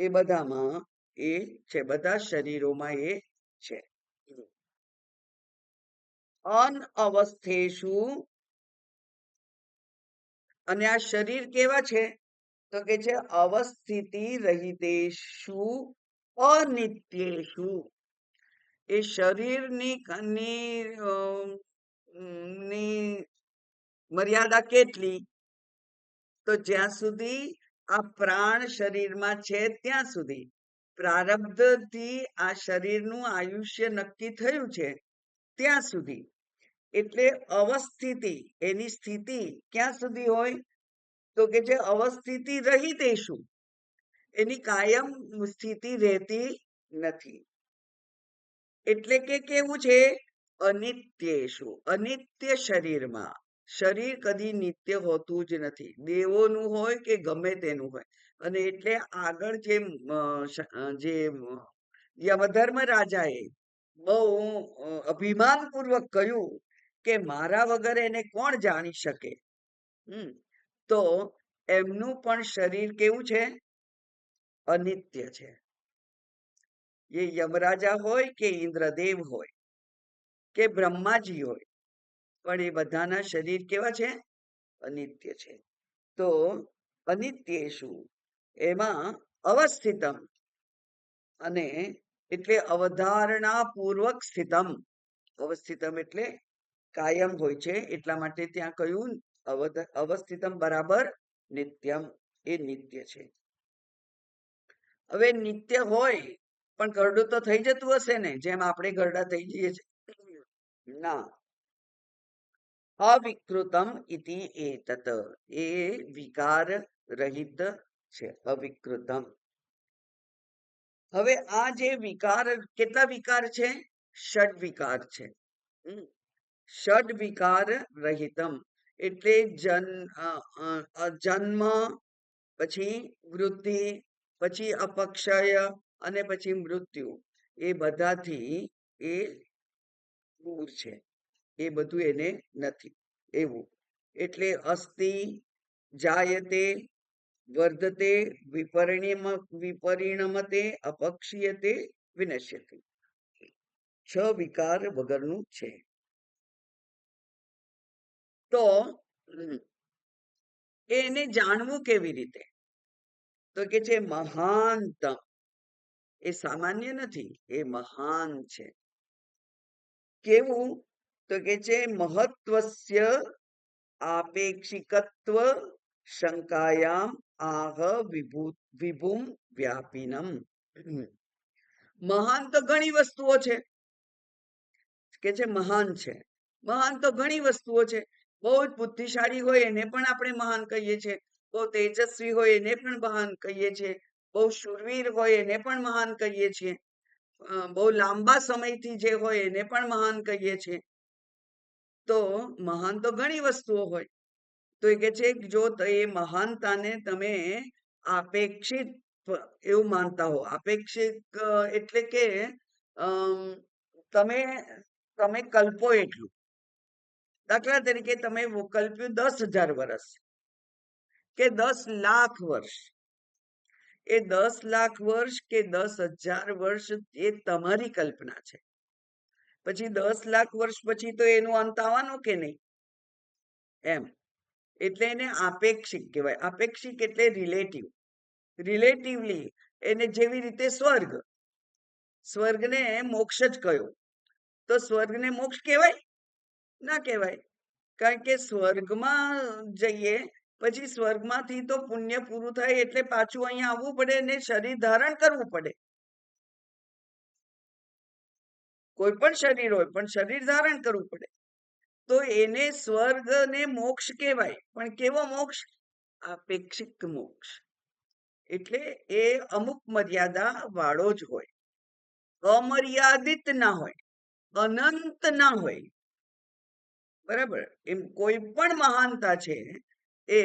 બધામાં એ છે. બધા શરીરોમાં એ છે. અનઅવસ્થેષુ, અને આ શરીર કેવા છે? તો કે છે અવસ્થિતિ રહિતેષુ અનિત્યેષુ. એ શરીરની મર્યાદા કેટલી? તો જ્યાં સુધી આ પ્રાણ શરીરમાં છે ત્યાં સુધી. પ્રારબ્ધથી આ શરીરનું આયુષ્ય નક્કી થયું છે ત્યાં સુધી. એટલે અવસ્થિતિ, એની સ્થિતિ ક્યાં સુધી હોય? તો કે છે અવસ્થિતિ રહિતેષુ, એની કાયમ સ્થિતિ રહેતી નથી. એટલે કે કેવું છે, અનિત્યેષુ, અનિત્ય શરીરમાં. શરીર કદી નિત્ય હોતું જ નથી, દેવોનું હોય કે ગમે તેનું હોય. અને એટલે આગળ જે યમધર્મ રાજાએ બહુ અભિમાનપૂર્વક કહ્યું કે મારા વગર એને કોણ જાણી શકે. તો એમનું પણ શરીર કેવું છે, અનિત્ય છે. એ યમરાજા હોય કે ઇન્દ્રદેવ હોય કે બ્રહ્માજી હોય, પણ એ બધાના શરીર કેવા છે, અનિત્ય છે. તો અનિત્યેષુ એમાં અવસ્થિતમ, અને એટલે અવધારણા પૂર્વક સ્થિતમ. અવસ્થિતમ એટલે કાયમ હોય છે, એટલા માટે ત્યાં કહ્યું અવસ્થિતમ બરાબર નિત્યમ, એ નિત્ય છે. હવે નિત્ય હોય પણ ઘરડું તો થઈ જતું હશે ને, જેમ આપણે ઘરડા થઈ જઈએ છીએ? ના. અવિકૃતમ ઇતિ એતત, એ વિકાર રહિત છે, અવિકૃતમ. હવે આ જે વિકાર, કેટલા વિકાર છે? ષડ વિકાર છે. ષડ વિકાર રહિતમ એટલે જન્મ, પછી વૃદ્ધિ, પછી અપક્ષય, અને પછી મૃત્યુ, એ બધાથી એ દૂર છે. એ બધું એને નથી એવું. એટલે અસ્તિ, જાયતે, વર્ધતે, વિપરિણમતે, અપક્ષીયતે, વિનશ્યતે. છ વિકાર વગરનું છે. તો એને જાણવું કેવી રીતે? તો કે છે મહાનતમ. એ સામાન્ય નથી, એ મહાન છે. કેવું? તો કે છે મહત્વસ્ય આપેક્ષિકત્વ શંકાયામ આહ વિભુમ વ્યાપિનમ. મહાન તો ઘણી વસ્તુઓ છે, કે છે મહાન છે. મહાન તો ઘણી વસ્તુઓ છે. બહુ જ બુદ્ધિશાળી હોય એને પણ આપણે મહાન કહીએ છીએ. બહુ તેજસ્વી હોય એને પણ મહાન કહીએ છીએ. બહુ શૂરવીર હોય એને પણ મહાન કહીએ છીએ. બહુ લાંબા સમયથી જે હોય એને પણ મહાન કહીએ છીએ. તો મહાન તો ઘણી વસ્તુઓ હોય. તો એ કે છે જો એ મહાનતાને તમે આપેક્ષિત એવું માનતા હો. આપેક્ષિત એટલે કે તમે તમે કલ્પો એટલું. દાખલા તરીકે તમે કલ્પ્યું 10,000 વર્ષ કે 10,00,000 વર્ષ. એ 10,00,000 વર્ષ કે 10,000 વર્ષ એ તમારી કલ્પના છે. પછી 10,00,000 વર્ષ પછી તો એનો અંત આવવાનો કે નહીં? એમ. એટલે એને આપેક્ષિક કહેવાય. આપેક્ષિક એટલે રિલેટિવ. રિલેટિવલી એને જેવી રીતે સ્વર્ગને મોક્ષ જ કયો, તો સ્વર્ગને મોક્ષ કહેવાય? ના કહેવાય. કારણ કે સ્વર્ગમાં જઈએ પછી સ્વર્ગમાંથી તો પુણ્ય પૂરું થાય એટલે પાછું અહીંયા આવવું પડે ને શરીર ધારણ કરવું પડે. કોઈ પણ શરીર હોય પણ શરીર ધારણ કરવું પડે. તો એને સ્વર્ગ ને મોક્ષ કહેવાય. પણ કેવો મોક્ષ? આપેક્ષિક મોક્ષ. એટલે એ અમુક મર્યાદા વાળો જ હોય, અમર્યાદિત ના હોય, અનંત ના હોય. બરાબર? એમ કોઈ પણ મહાનતા છે એ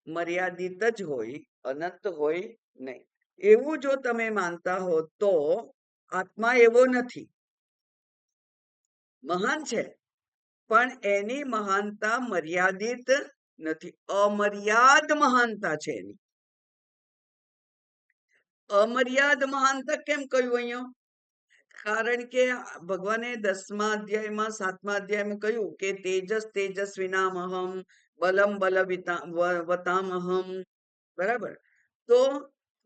મર્યાદિત જ હોય, અનંત હોય નહીં. એવું જો તમે માનતા હો તો આત્મા એવો નથી. મહાન છે પણ એની મહાનતા મર્યાદિત નથી, અમર્યાદ મહાનતા છે એની. અમર્યાદ મહાનતા કેમ કહ્યું અહીંયા? કારણ કે ભગવાને 10મા અધ્યાયમાં 7મા અધ્યાયમાં કહ્યું કે તેજસ તેજસ્વિનામહમ બલમ વતામહમ. બરાબર? તો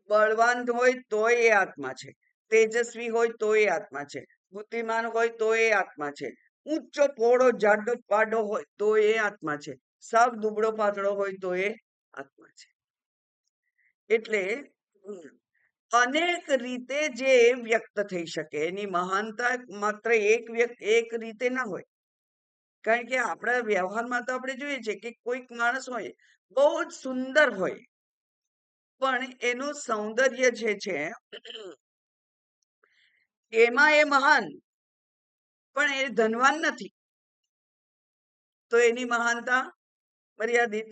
બળવાન હોય તો એ આત્મા છે, તેજસ્વી હોય તો એ આત્મા છે, બુદ્ધિમાન હોય તો એ આત્મા છે, ઊંચો પહોળો જાડો પાડો હોય તો એ આત્મા છે, સાવ દુબળો પાતળો હોય તો એ આત્મા છે. એટલે અનેક રીતે જે વ્યક્ત થઈ શકે. એની મહાનતા માત્ર એક રીતે ના હોય. કારણ કે આપણા વ્યવહારમાં તો આપણે જોઈએ છે કે કોઈક માણસ હોય બહુ જ સુંદર હોય, પણ એનું સૌંદર્ય જે છે એમાં એ મહાન, પણ એ ધનવાન નથી, તો એની મહાનતા મર્યાદિત.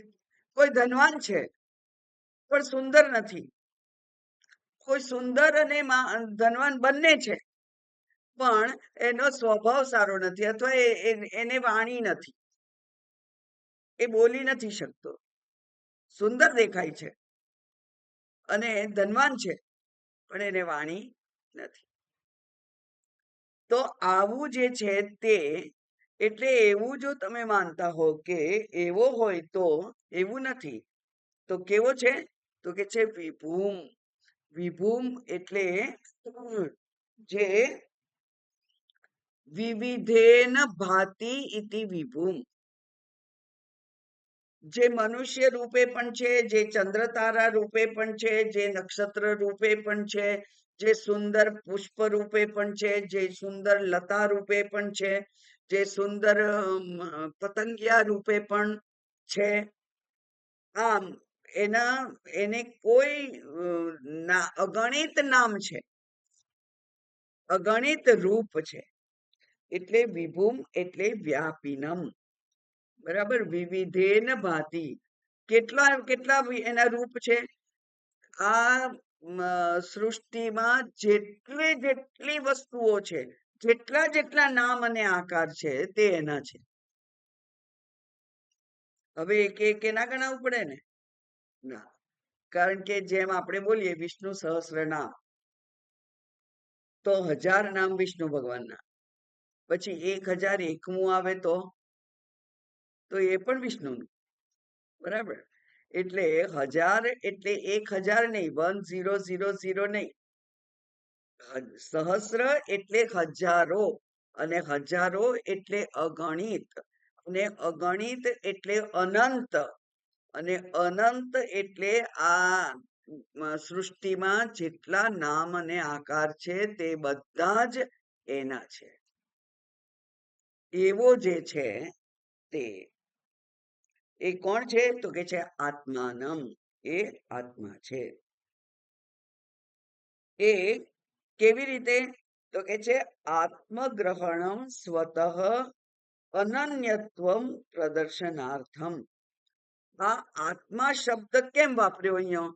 કોઈ ધનવાન છે પણ સુંદર નથી, કોઈ સુંદર અને ધનવાન બંને છે પણ એનો સ્વભાવ સારો નથી, અથવા એને વાણી નથી, એ બોલી નથી શકતો, સુંદર દેખાય છે અને ધનવાન છે પણ એને વાણી નથી. તો આવું જે છે તે, એટલે એવું જો તમે માનતા હો કે એવો હોય તો એવું નથી. તો કેવો છે? તો કે છે વિભૂમ. વિભૂમ એટલે જે વિવિધેન ભાતિ ઇતિ વિભૂમ. જે મનુષ્ય રૂપે પણ છે, જે ચંદ્ર તારા રૂપે પણ છે, જે નક્ષત્ર રૂપે પણ છે, જે સુંદર પુષ્પ રૂપે પણ છે, જે સુંદર લતા રૂપે પણ છે, જે સુંદર પતંગિયા રૂપે પણ છે. આમ એને કોઈ અગણિત નામ છે, અગણિત રૂપ છે. એટલે વિભૂમ એટલે વ્યાપીનમ. બરાબર. વિવિધેન ભાતિ. કેટલા કેટલા એના રૂપ છે? આ સૃષ્ટિમાં જેટલી વસ્તુઓ છે, જેટલા નામ અને આકાર છે તે એના છે. હવે એક ના ગણાવવું પડે ને? ના. કારણ કે જેમ આપણે બોલીએ વિષ્ણુ સહસ્ર નામ, તો 1000 નામ વિષ્ણુ ભગવાનના, પછી 1001મું આવે તો એ પણ વિષ્ણુનું. બરાબર. એટલે 1000 એટલે 1000 નહીં, 1000 નહીં, સહસ્ર એટલે હજારો, અને હજારો એટલે અગણિત, અને અગણિત એટલે અનંત, અને અનંત એટલે આ સૃષ્ટિમાં જેટલા નામ અને આકાર છે તે બધા જ એના છે. એવો જે છે તે એ કોણ છે? તો કે છે આત્માનમ. એ આત્મા છે. એ કેવી રીતે? તો કે છે આત્મગ્રહણમ સ્વતઃ અનન્યત્વમ પ્રદર્શનાર્થમ. આ આત્મા શબ્દ કેમ વાપર્યો અહીંયા?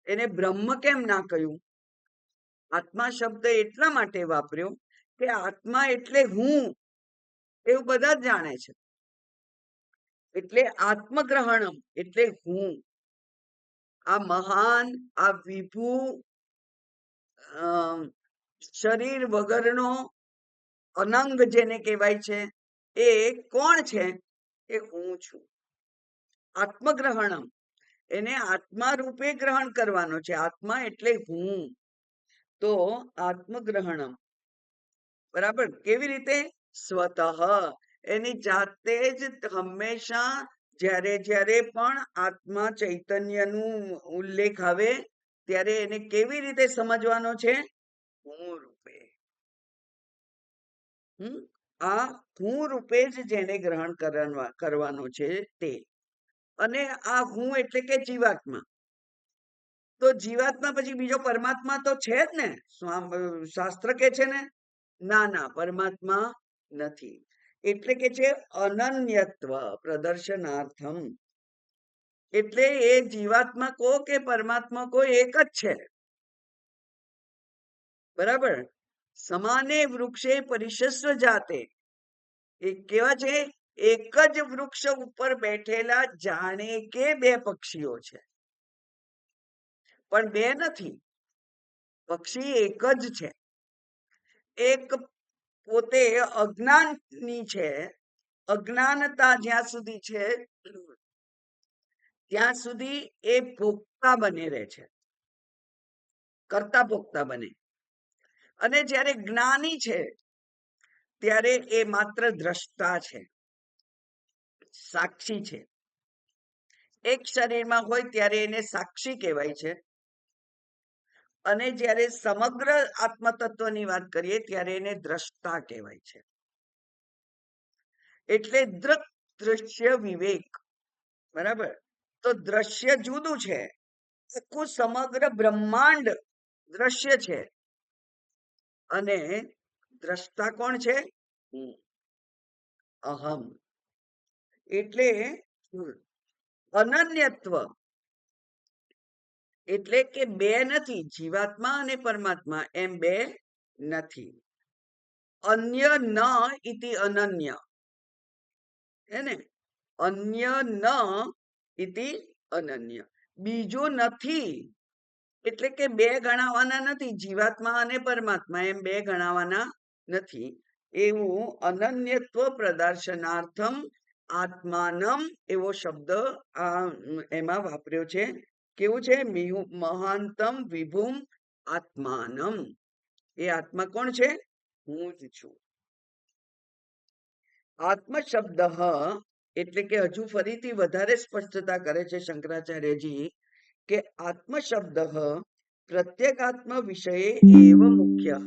એને બ્રહ્મ કેમ ના કહ્યું? આત્મા શબ્દ એટલા માટે વાપર્યો કે આત્મા એટલે હું, એવું બધા જ જાણે છે. એટલે આત્મગ્રહણમ એટલે હું. આ મહાન, આ વિભુ, શરીર વગરનો અનંગ જેને કહેવાય છે, એ કોણ છે? એ હું છું. આત્મગ્રહણમ એને આત્મા રૂપે ગ્રહણ કરવાનો છે. આત્મા એટલે હું. તો આત્મગ્રહણમ. બરાબર. કેવી રીતે? સ્વતઃ. એની જાતે જ હંમેશા જ્યારે જ્યારે પણ આત્મા ચૈતન્યનું ઉલ્લેખ આવે ત્યારે એને કેવી રીતે સમજવાનો છે? હું રૂપે. આ હું રૂપે જ જેને ગ્રહણ કરવાનો છે તે. અને આ હું એટલે કે જીવાત્મા. તો જીવાત્મા પછી બીજો પરમાત્મા તો છે જ ને, શાસ્ત્ર કે છે ને. ના ના, પરમાત્મા નથી. એટલે કે છે અનન્યત્વ પ્રદર્શનાર્થમ. એટલે એ જીવાત્મા કો કે પરમાત્મા કો એક જ છે. બરાબર. સમાને વૃક્ષે પરિશસ્વ જાતે. એ કેવા છે? એક જ વૃક્ષ ઉપર બેઠેલા જાણે કે બે પક્ષીઓ છે, પણ બે નથી. પક્ષી એક જ છે. એક પોતે અજ્ઞાનની છે. અજ્ઞાનતા જ્યાં સુધી છે ત્યાં સુધી એ ભોગતા બને રહે છે, કરતા ભોગતા બને. અને જ્યારે જ્ઞાની છે ત્યારે એ માત્ર દ્રષ્ટા છે, સાક્ષી છે. એક શરીરમાં હોય ત્યારે એને સાક્ષી કહેવાય છે, અને જ્યારે સમગ્ર આત્મતત્વની વાત કરીએ ત્યારે એને દ્રષ્ટા કહેવાય છે. એટલે દૃક, દૃશ્ય, વિવેક. બરાબર. તો દ્રશ્ય જુદું છે. આખું સમગ્ર બ્રહ્માંડ દ્રશ્ય છે અને દ્રષ્ટા કોણ છે? અહમ. એટલે અનન્યત્વ એટલે કે બે નથી, જીવાત્મા અને પરમાત્મા એમ બે નથી. અન્ય ન ઇતિ અનન્ય, હે ને? અન્ય ન ઇતિ અનન્ય, બીજો નથી એટલે કે બે ગણાવાના નથી, જીવાત્મા અને પરમાત્મા એમ બે ગણાવાના નથી. એવું અનન્યત્વ પ્રદર્શનાર્થમ આત્માનમ એવો શબ્દ આ એમાં વાપર્યો છે. કેવું છે? મહાંતમ વિભુમ આત્માનમ. એ આત્મા કોણ છે? હું જ છું. આત્મ શબ્દ એટલે કે હજુ ફરીથી વધારે સ્પષ્ટતા કરે છે શંકરાચાર્યજી કે આત્મ શબ્દ પ્રત્યેગાત્મ વિષયે એવ મુખ્ય.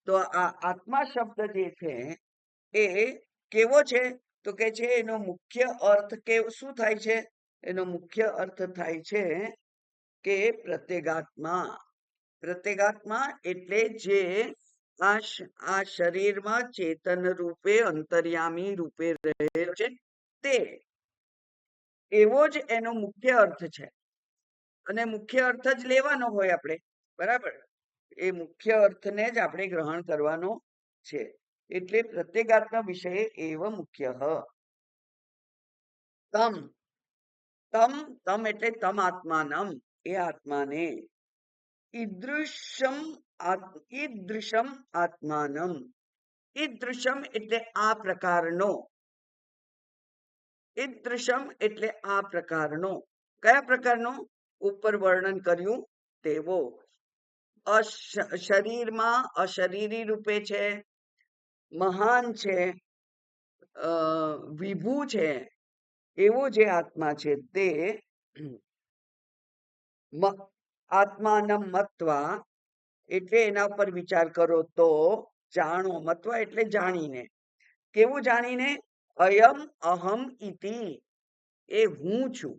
તો આ આત્મા શબ્દ જે છે એ કેવો છે? તો કે છે એનો મુખ્ય અર્થ શું થાય છે? એનો મુખ્ય અર્થ થાય છે કે પ્રત્યેગાત્મા. પ્રત્યેગાત્મા એટલે જે આ શરીરમાં ચેતન રૂપે અંતર્યામી રૂપે રહેલો છે તે, એવો જ એનો મુખ્ય અર્થ છે. અને મુખ્ય અર્થ જ લેવાનો હોય આપણે, બરાબર? એ મુખ્ય અર્થને જ આપણે ગ્રહણ કરવાનો છે. એટલે પ્રત્યેગાત્મ વિષય એવ મુખ્ય. તમ તમ તમ એટલે તમ આત્માનમ, એ આત્માને. ઈદૃશમ ઈદૃશમ આત્માનમ. ઈદૃશમ એટલે આ પ્રકારનો. ઈદૃશમ એટલે આ પ્રકારનો. કયા પ્રકારનો? ઉપર વર્ણન કર્યું તેવો. શરીરમાં અશરીરી રૂપે છે, મહાન છે, વિભુ છે, એવો જે આત્મા છે તે આત્માનમ મત્વા એટલે એના ઉપર વિચાર કરો તો જાણો. મત્વા એટલે જાણીને. કેવું જાણીને? અયમ અહમ ઇતિ, એ હું છું.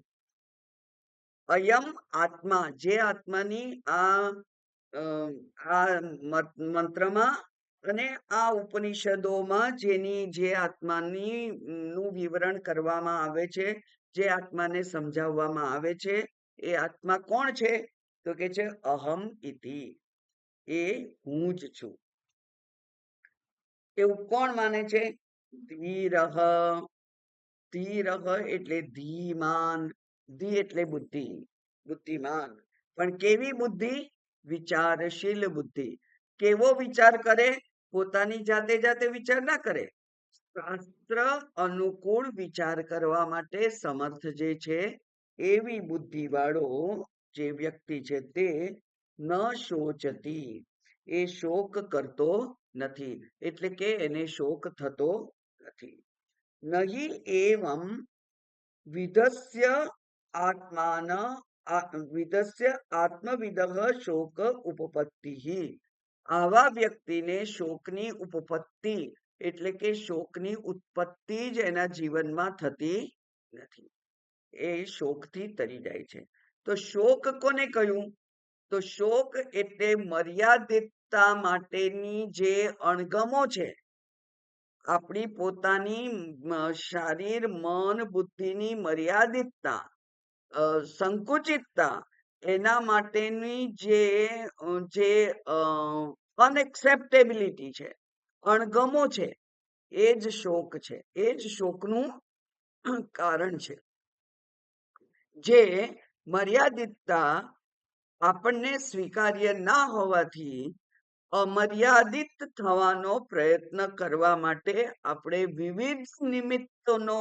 અયમ આત્મા, જે આત્માની આ મંત્રમાં અને આ ઉપનિષદોમાં જે આત્માની નું વિવરણ કરવામાં આવે છે, જે આત્માને સમજાવવામાં આવે છે, એ આત્મા કોણ છે? તો કે છે અહમ ઇતિ, એ હું જ છું. એવું કોણ માને છે? ધીરહ. ધીરહ એટલે ધીમાન. ધી એટલે બુદ્ધિ, બુદ્ધિમાન. પણ કેવી બુદ્ધિ? વિચારશીલ બુદ્ધિ. કેવો વિચાર કરે? પોતાની જાતે જાતે વિચાર ના કરે, શાસ્ત્ર અનુકૂળ વિચાર કરવા માટે સમર્થ જે છે એવી બુદ્ધિ વાળો જે વ્યક્તિ છે તે ન શોચતી, એ શોક કરતો નથી. એટલે કે એને શોક થતો નથી. નહીં એવમ વિધસ્ય આત્માન વિધસ્ય આત્મવિદ શોક ઉપપત્તિ. આવા વ્યક્તિને શોકની ઉપપત્તિ એટલે કે શોકની ઉત્પત્તિ જ એના જીવનમાં થતી નથી. એ શોકથી તરી જાય છે. તો શોક કોને કહ્યું? તો શોક એટલે મર્યાદિતતા માટેની જે અણગમો છે, આપણી પોતાની શારીર મન બુદ્ધિની મર્યાદિતતા, સંકુચિતતા, એના માટેની જે અનએક્સેપ્ટેબિલિટી છે, અણગમો છે, એ જ શોક છે. એ જ શોકનું કારણ છે. જે મર્યાદિતતા આપણને સ્વીકાર્ય ના હોવાથી અમર્યાદિત થવાનો પ્રયત્ન કરવા માટે આપણે વિવિધ નિમિત્તોનો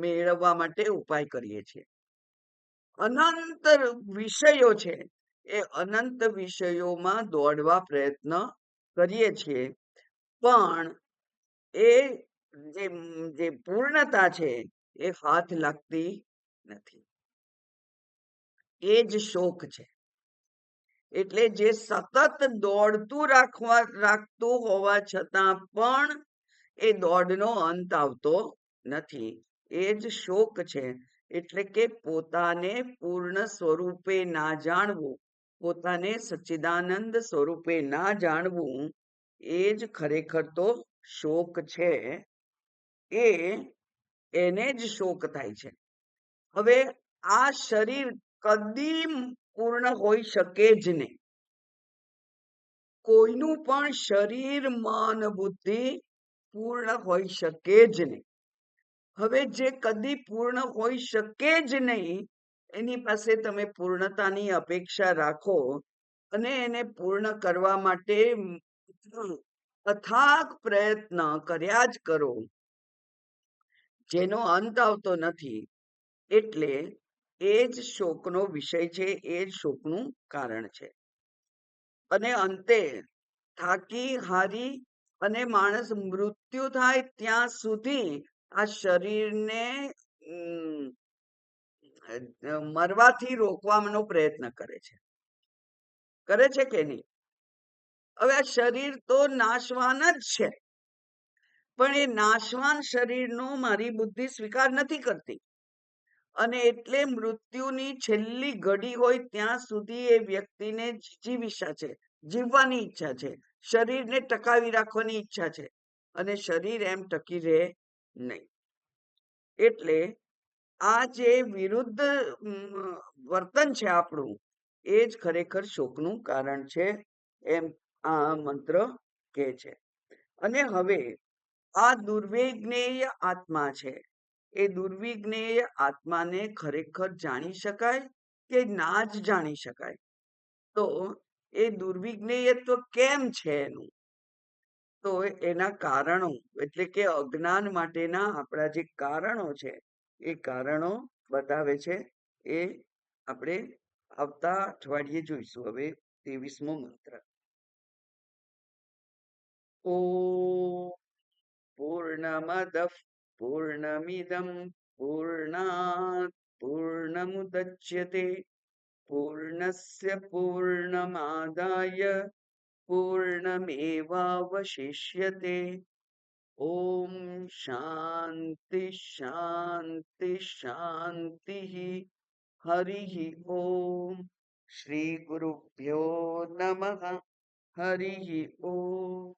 મેળવવા માટે ઉપાય કરીએ છીએ. અનંત વિષયો છે, એ અનંત વિષયોમાં દોડવા પ્રયત્ન કરીએ છીએ, પણ એ જે પૂર્ણતા છે એ હાથ લાગતી નથી. એ જ શોક છે. એટલે જે સતત દોડતું રાખતું હોવા છતાં પણ એ દોડનો અંત આવતો નથી, એ જ શોક છે. એટલે કે પોતાને પૂર્ણ સ્વરૂપે ના જાણવું, પોતાને સચ્ચિદાનંદ સ્વરૂપે ના જાણવું, એ જ ખરેખર તો શોક છે. એને જ શોક થાય છે. હવે આ શરીર કદી પૂર્ણ હોઈ શકે જ નહીં. કોઈનું પણ શરીર, મન, બુદ્ધિ પૂર્ણ હોઈ શકે જ નહીં. હવે જે કદી પૂર્ણ હોઈ શકે જ નહીં, એની પાસે તમે પૂર્ણતાની અપેક્ષા રાખો અને એને પૂર્ણ કરવા માટે અથાગ પ્રયત્ન કર્યા જ કરો, જેનો અંત આવતો નથી. એટલે એ જ શોકનો વિષય છે, એ જ શોકનું કારણ છે. અને અંતે થાકી હારી અને માણસ મૃત્યુ થાય ત્યાં સુધી આ શરીરને મરવાથી રોકવાનો પ્રયત્ન કરે છે કે નહીં? હવે આ શરીર તો નાશવાન જ છે, પણ એ નાશવાન શરીરનો મારી બુદ્ધિ સ્વીકાર નથી કરતી. અને એટલે મૃત્યુની છેલ્લી ઘડી હોય ત્યાં સુધી એ વ્યક્તિને જીવીશા છે, જીવવાની ઈચ્છા છે, શરીરને ટકાવી રાખવાની ઈચ્છા છે, અને શરીર એમ ટકી રહે નહીં. એટલે આ જે વિરુદ્ધ વર્તન છે આપણું, એ જ ખરેખર શોકનું કારણ છે, એમ આ મંત્ર કહે છે. અને હવે આ દુર્વિજ્ઞેય આત્મા છે, એ દુર્વિજ્ઞેય આત્માને ખરેખર જાણી શકાય કે ના જ જાણી શકાય? તો એ દુર્વિજ્ઞેયત્વ કેમ છે એનું? તો એના કારણો, એટલે કે અજ્ઞાન માટેના આપણા જે કારણો છે, એ કારણો બતાવે છે. એ આપણે આવતા અઠવાડિયે જોઈશું. હવે 23મો મંત્ર. ઓમ પૂર્ણમદ પૂર્ણમિદમ પૂર્ણાત પૂર્ણમુદચ્યતે પૂર્ણસ્ય પૂર્ણમાદાય પૂર્ણમેવાવશિષ્યતે. ઓમ શાંતિ શાંતિ શાંતિ. હરિ ઓમ. શ્રી ગુરુભ્યો નમઃ. હરિ ઓમ.